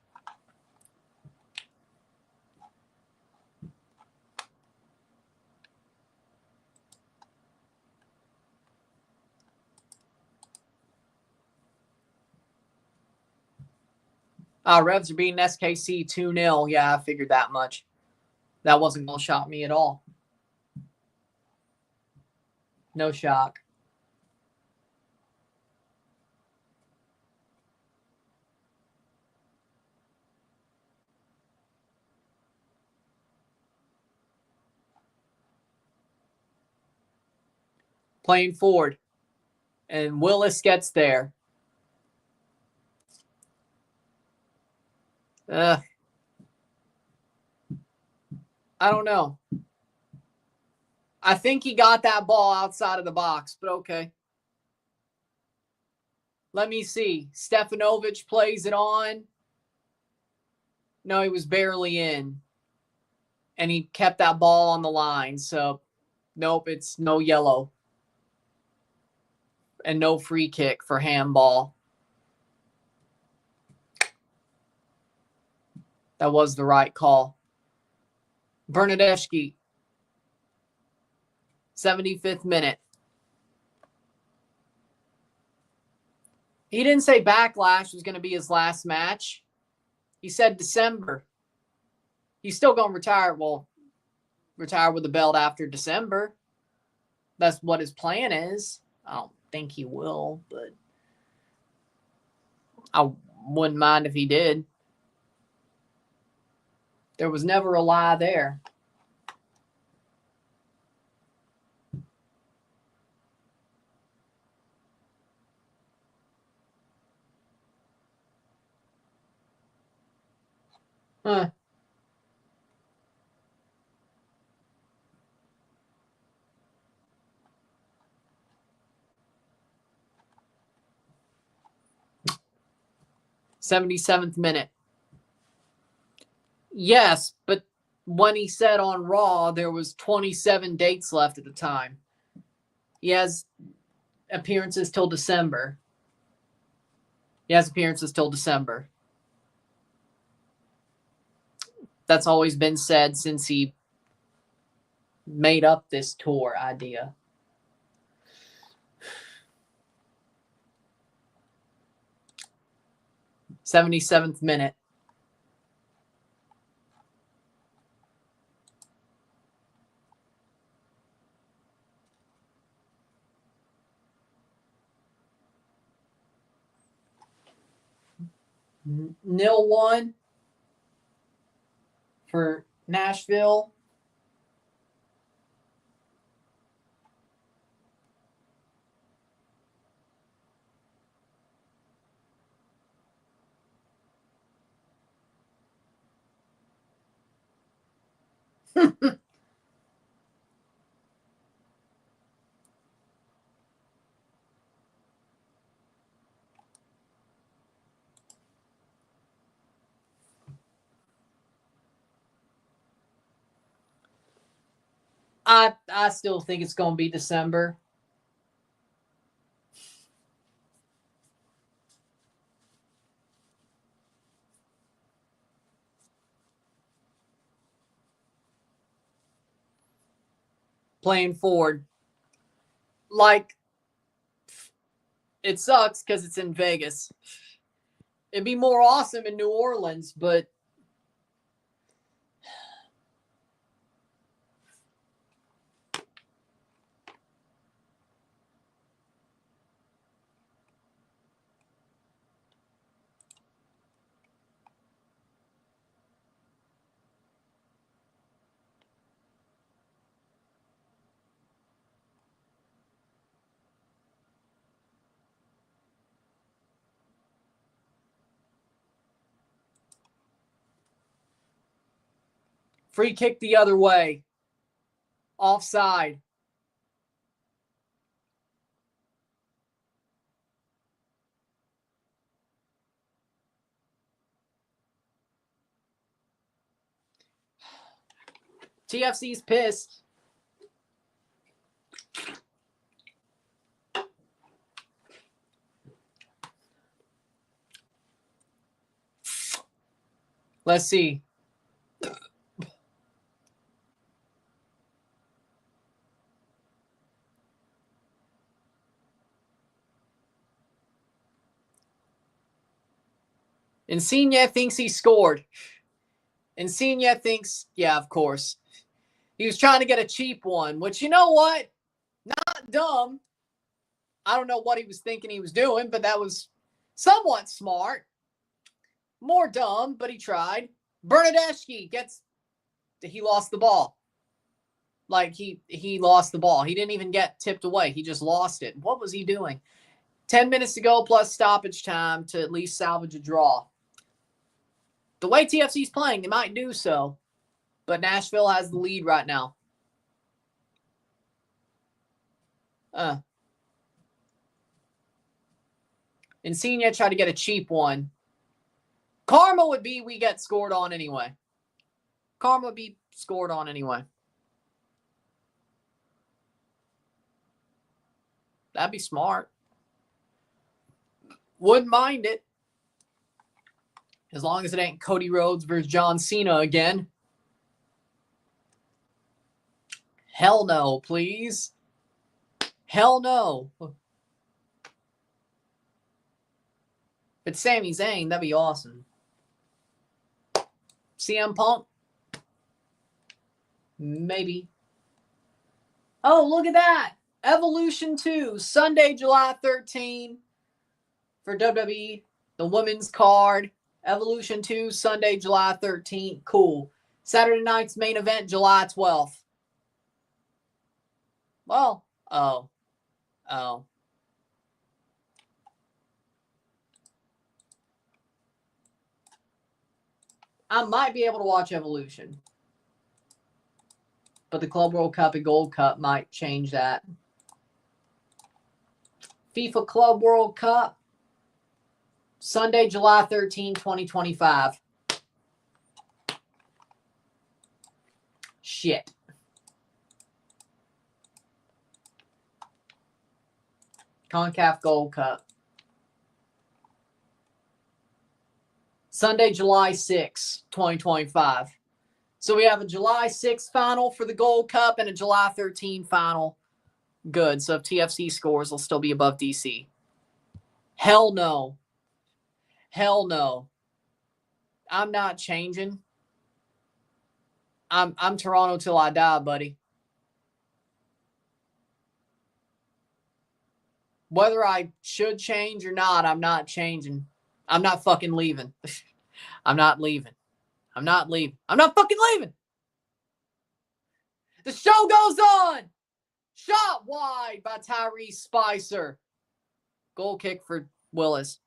Revs are beating SKC 2-0. Yeah, I figured that much. That wasn't going to shock me at all. No shock. Playing forward. And Willis gets there. I don't know. I think he got that ball outside of the box, but okay. Let me see. Stefanovic plays it on. No, he was barely in. And he kept that ball on the line. So, nope, it's no yellow. And no free kick for handball. That was the right call. Bernadeschi. 75th minute. He didn't say Backlash was going to be his last match. He said December. He's still going to retire. Well, retire with the belt after December. That's what his plan is. I don't think he will, but I wouldn't mind if he did. There was never a lie there. Huh. '77th minute. Yes, but when he said on Raw, there was 27 dates left at the time. He has appearances till December. That's always been said since he made up this tour idea. '77th minute. Nil 1 for Nashville. I still think it's going to be December. Playing forward. Like, it sucks because it's in Vegas. It'd be more awesome in New Orleans, but free kick the other way. Offside. TFC's pissed. Let's see. Isiah thinks he scored. Isiah thinks, yeah, of course. He was trying to get a cheap one, which, you know what? Not dumb. I don't know what he was thinking he was doing, but that was somewhat smart. More dumb, but he tried. Bernadeschi he lost the ball. Like, he lost the ball. He didn't even get tipped away. He just lost it. What was he doing? 10 minutes to go plus stoppage time to at least salvage a draw. The way TFC's playing, they might do so. But Nashville has the lead right now. Isiah tried to get a cheap one. Karma would be we get scored on anyway. Karma would be scored on anyway. That'd be smart. Wouldn't mind it. As long as it ain't Cody Rhodes versus John Cena again. Hell no, please. Hell no. But Sami Zayn, that'd be awesome. CM Punk? Maybe. Oh, look at that. Evolution 2, Sunday, July 13 for WWE. The women's card. Evolution 2, Sunday, July 13th. Cool. Saturday night's main event, July 12th. Well, oh. I might be able to watch Evolution. But the Club World Cup and Gold Cup might change that. FIFA Club World Cup. Sunday, July 13, 2025. Shit. CONCACAF Gold Cup. Sunday, July 6, 2025. So we have a July 6 final for the Gold Cup and a July 13 final. Good. So if TFC scores, they'll still be above DC. Hell no. Hell no. I'm not changing. I'm Toronto till I die, buddy. Whether I should change or not, I'm not changing. I'm not fucking leaving. I'm not leaving. I'm not leaving. I'm not fucking leaving. The show goes on. Shot wide by Tyrese Spicer. Goal kick for Willis.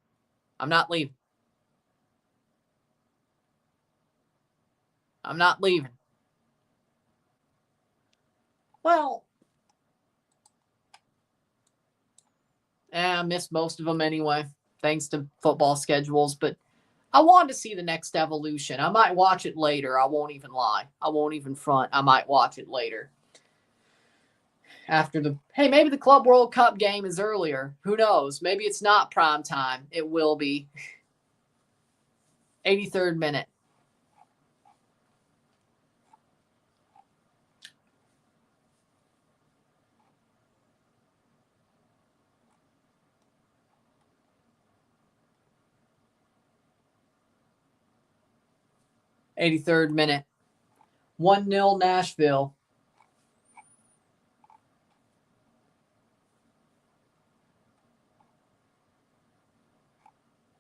I'm not leaving. I'm not leaving. Well, I missed most of them anyway, thanks to football schedules, but I wanted to see the next Evolution. I might watch it later. I won't even lie. I won't even front. I might watch it later. After maybe the Club World Cup game is earlier. Who knows? Maybe it's not prime time. It will be. 83rd minute. '83rd minute. 1-0 Nashville.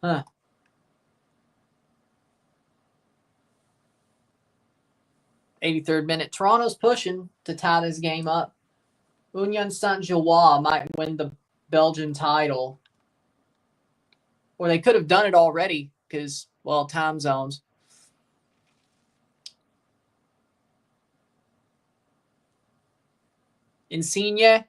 Huh. 83rd minute. Toronto's pushing to tie this game up. Union Saint-Gilloise might win the Belgian title. Or they could have done it already because, well, time zones. Insigne.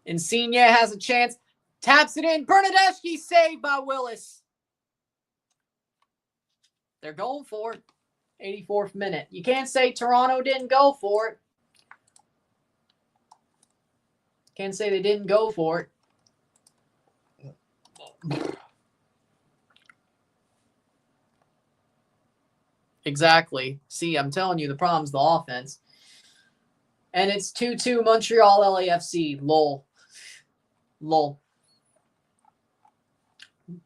Insigne has a chance. Taps it in. Bernadeschi saved by Willis. They're going for it. 84th minute. You can't say Toronto didn't go for it. Can't say they didn't go for it. Exactly. See, I'm telling you, the problem's the offense. And it's 2-2 Montreal LAFC. Lol. Lol.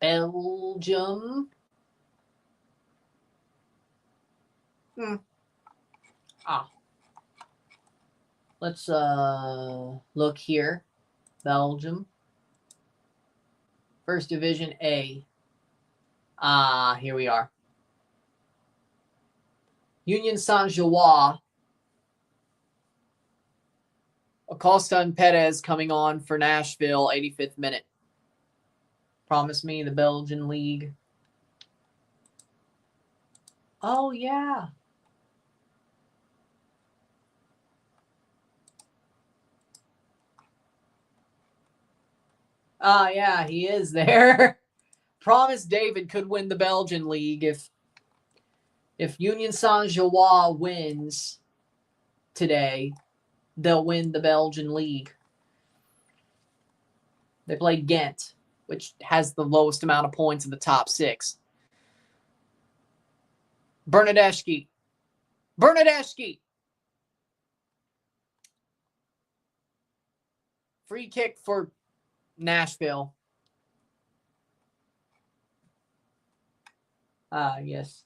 Belgium. Let's look here. Belgium. First Division A. Here we are. Union Saint-Gilloise. Acosta and Perez coming on for Nashville, 85th minute. Promise me the Belgian league. Oh, yeah. Yeah, he is there. Promise David could win the Belgian league if Union Saint-Gilloise wins today. They'll win the Belgian league. They play Ghent, which has the lowest amount of points in the top 6. Bernadeschi. Free kick for Nashville. Yes.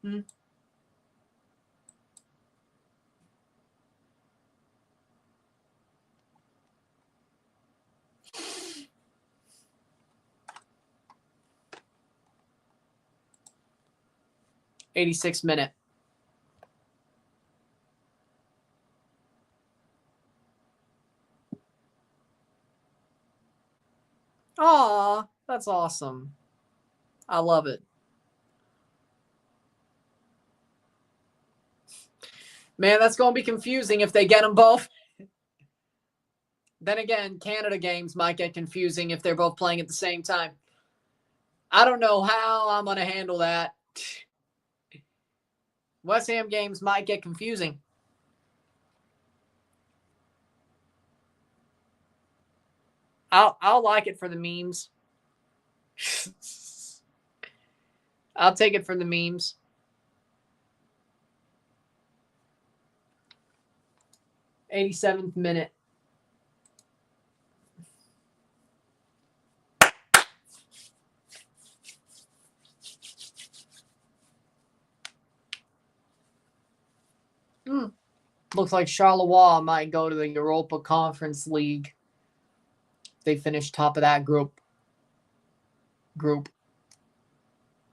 Hmm. '86th minute. Aw, that's awesome. I love it. Man, that's going to be confusing if they get them both. Then again, Canada games might get confusing if they're both playing at the same time. I don't know how I'm going to handle that. West Ham games might get confusing. I'll like it for the memes. I'll take it for the memes. '87th minute. Looks like Charleroi might go to the Europa Conference League. They finished top of that group.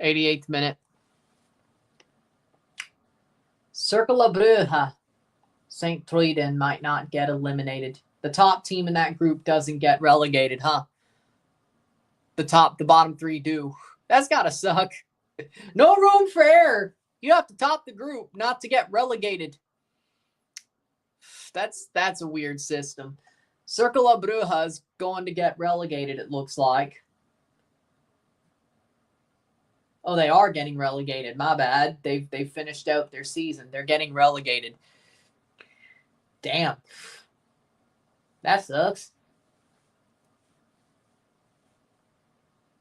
88th minute. Cercle Brugge. St. Truiden might not get eliminated. The top team in that group doesn't get relegated, huh? The bottom 3 do. That's gotta suck. No room for error. You have to top the group not to get relegated. That's a weird system. Cercle Brugge is going to get relegated, it looks like. Oh, they are getting relegated. My bad. They've finished out their season. They're getting relegated. Damn. That sucks.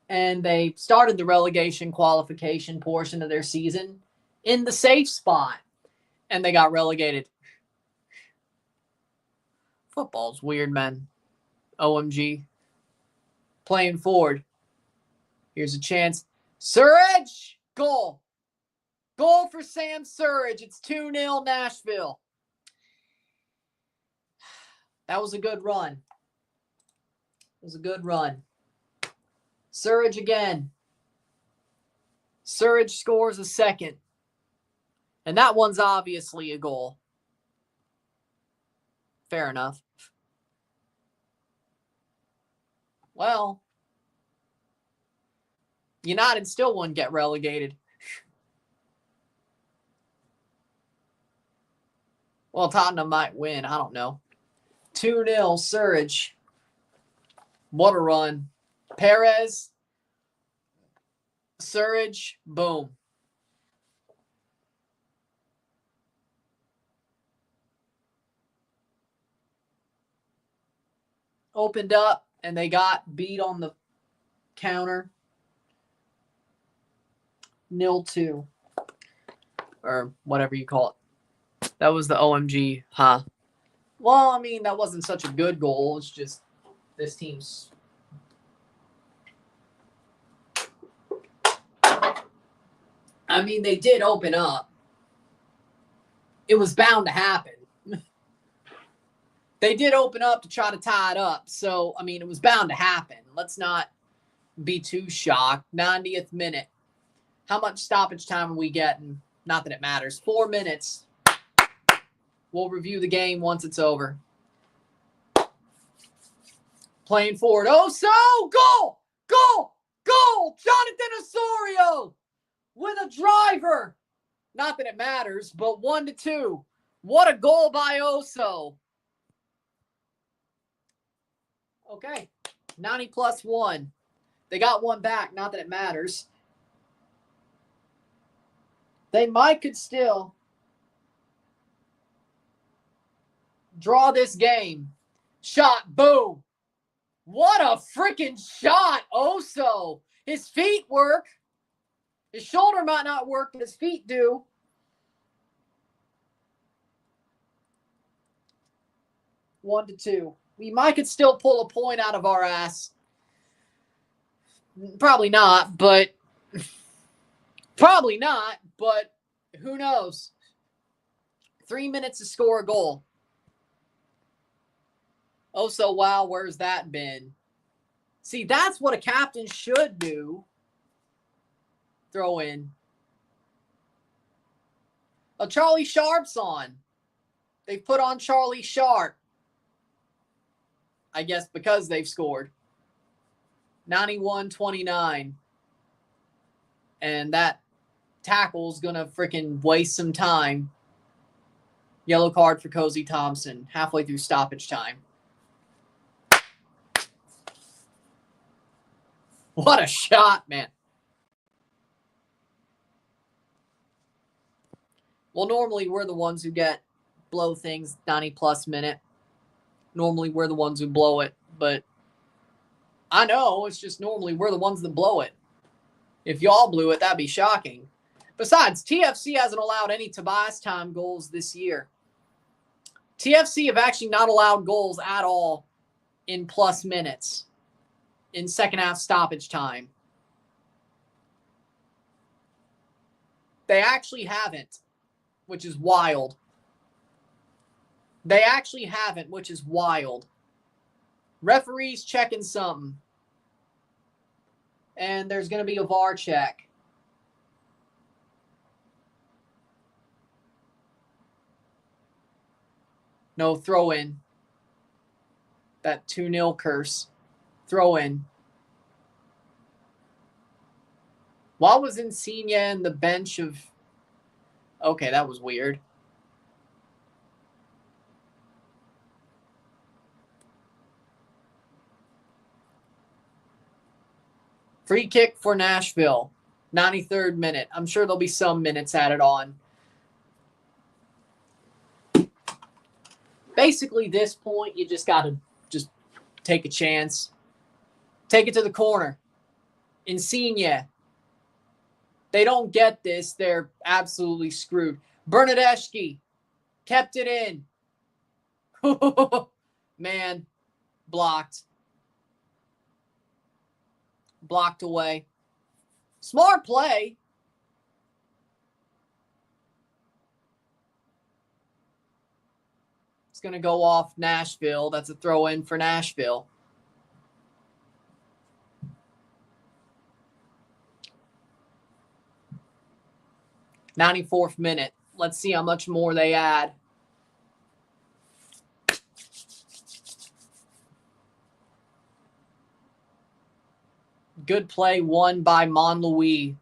And they started the relegation qualification portion of their season in the safe spot. And they got relegated. Football's weird, man. OMG. Playing forward. Here's a chance. Surridge! Goal. Goal for Sam Surridge. It's 2-0 Nashville. That was a good run. It was a good run. Surridge again. Surridge scores a second. And that one's obviously a goal. Fair enough. Well, United still wouldn't get relegated. Well, Tottenham might win. I don't know. 2-0, Surge. What a run. Perez, Surge, boom. Opened up, and they got beat on the counter. 0-2. Or whatever you call it. That was the OMG, huh? Well, I mean, that wasn't such a good goal. It's just this team's... I mean, they did open up. It was bound to happen. They did open up to try to tie it up. So, I mean, it was bound to happen. Let's not be too shocked. 90th minute. How much stoppage time are we getting? Not that it matters. 4 minutes. We'll review the game once it's over. Playing forward. Oso! Goal! Goal! Goal! Jonathan Osorio with a driver. Not that it matters, but 1-2. What a goal by Oso. Okay. 90+1. They got one back. Not that it matters. They could still draw this game. Shot. Boom. What a freaking shot. Oso. His feet work. His shoulder might not work, but his feet do. One to two. We could still pull a point out of our ass. Probably not, but who knows? 3 minutes to score a goal. Oh, so wow, where's that been? See, that's what a captain should do. Throw in. Oh, Charlie Sharp's on. They've put on Charlie Sharp. I guess because they've scored. 91-29. And that tackle's going to freaking waste some time. Yellow card for Cozy Thompson. Halfway through stoppage time. What a shot, man. Well, normally we're the ones who blow things 90+ minute. Normally we're the ones who blow it, but I know it's just normally we're the ones that blow it. If y'all blew it, that'd be shocking. Besides, TFC hasn't allowed any Tobias time goals this year. TFC have actually not allowed goals at all in plus minutes in second half stoppage time. They actually haven't, which is wild. They actually haven't, which is wild. Referee's checking something. And there's going to be a VAR check. No, throw in. That 2-0 curse. Throw in. Why was Insigne in the bench of... Okay, that was weird. Free kick for Nashville. 93rd minute. I'm sure there'll be some minutes added on. Basically, this point, you just got to just take a chance. Take it to the corner. Insigne. They don't get this. They're absolutely screwed. Bernadeschi kept it in. Man, blocked. Blocked away. Smart play. It's going to go off Nashville. That's a throw in for Nashville. '94th minute. Let's see how much more they add. Good play won by Monlouis.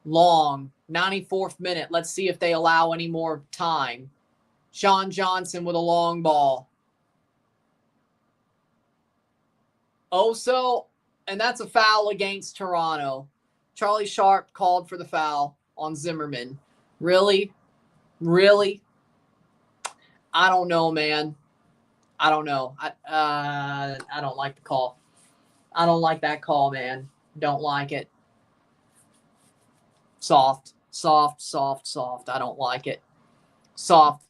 Long. 94th minute. Let's see if they allow any more time. Sean Johnson with a long ball. Oso, and that's a foul against Toronto. Charlie Sharp called for the foul on Zimmerman. Really? Really? I don't know, man. I don't know. I don't like the call. I don't like that call, man. Don't like it. Soft. I don't like it. Soft.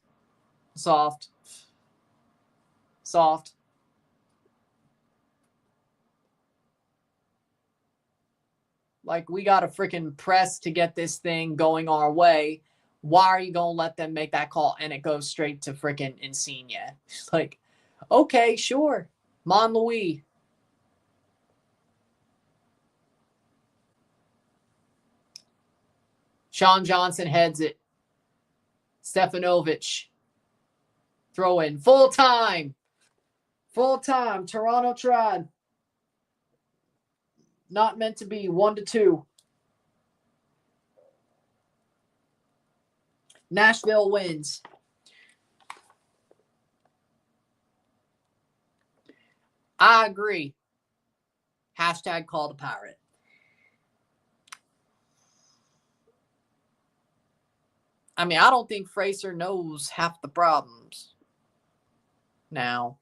Like, we got to freaking press to get this thing going our way. Why are you going to let them make that call? And it goes straight to freaking Insigne. It's like, okay, sure. Mon Louis. Sean Johnson heads it. Stefanovic. Throw in. Full time. Toronto tried. Not meant to be. 1-2. Nashville wins. I agree. Hashtag call the pirate. I mean, I don't think Fraser knows half the problems now.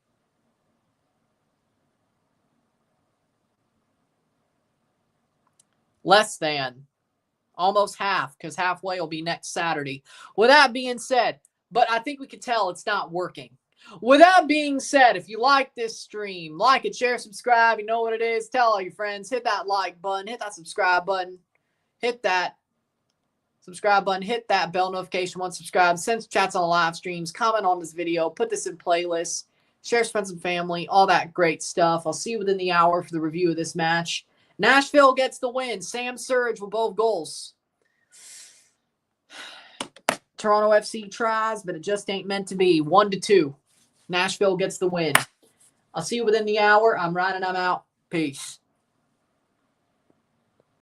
Less than. Almost half, because halfway will be next Saturday. With that being said, but I think we can tell it's not working. With that being said, if you like this stream, like it, share, subscribe. You know what it is. Tell all your friends. Hit that like button. Hit that subscribe button. Hit that subscribe button. Hit that bell notification once subscribed. Send chats on the live streams. Comment on this video. Put this in playlists. Share, friends and family. All that great stuff. I'll see you within the hour for the review of this match. Nashville gets the win. Sam Surge with both goals. Toronto FC tries, but it just ain't meant to be. 1-2. Nashville gets the win. I'll see you within the hour. I'm Ryan and I'm out. Peace.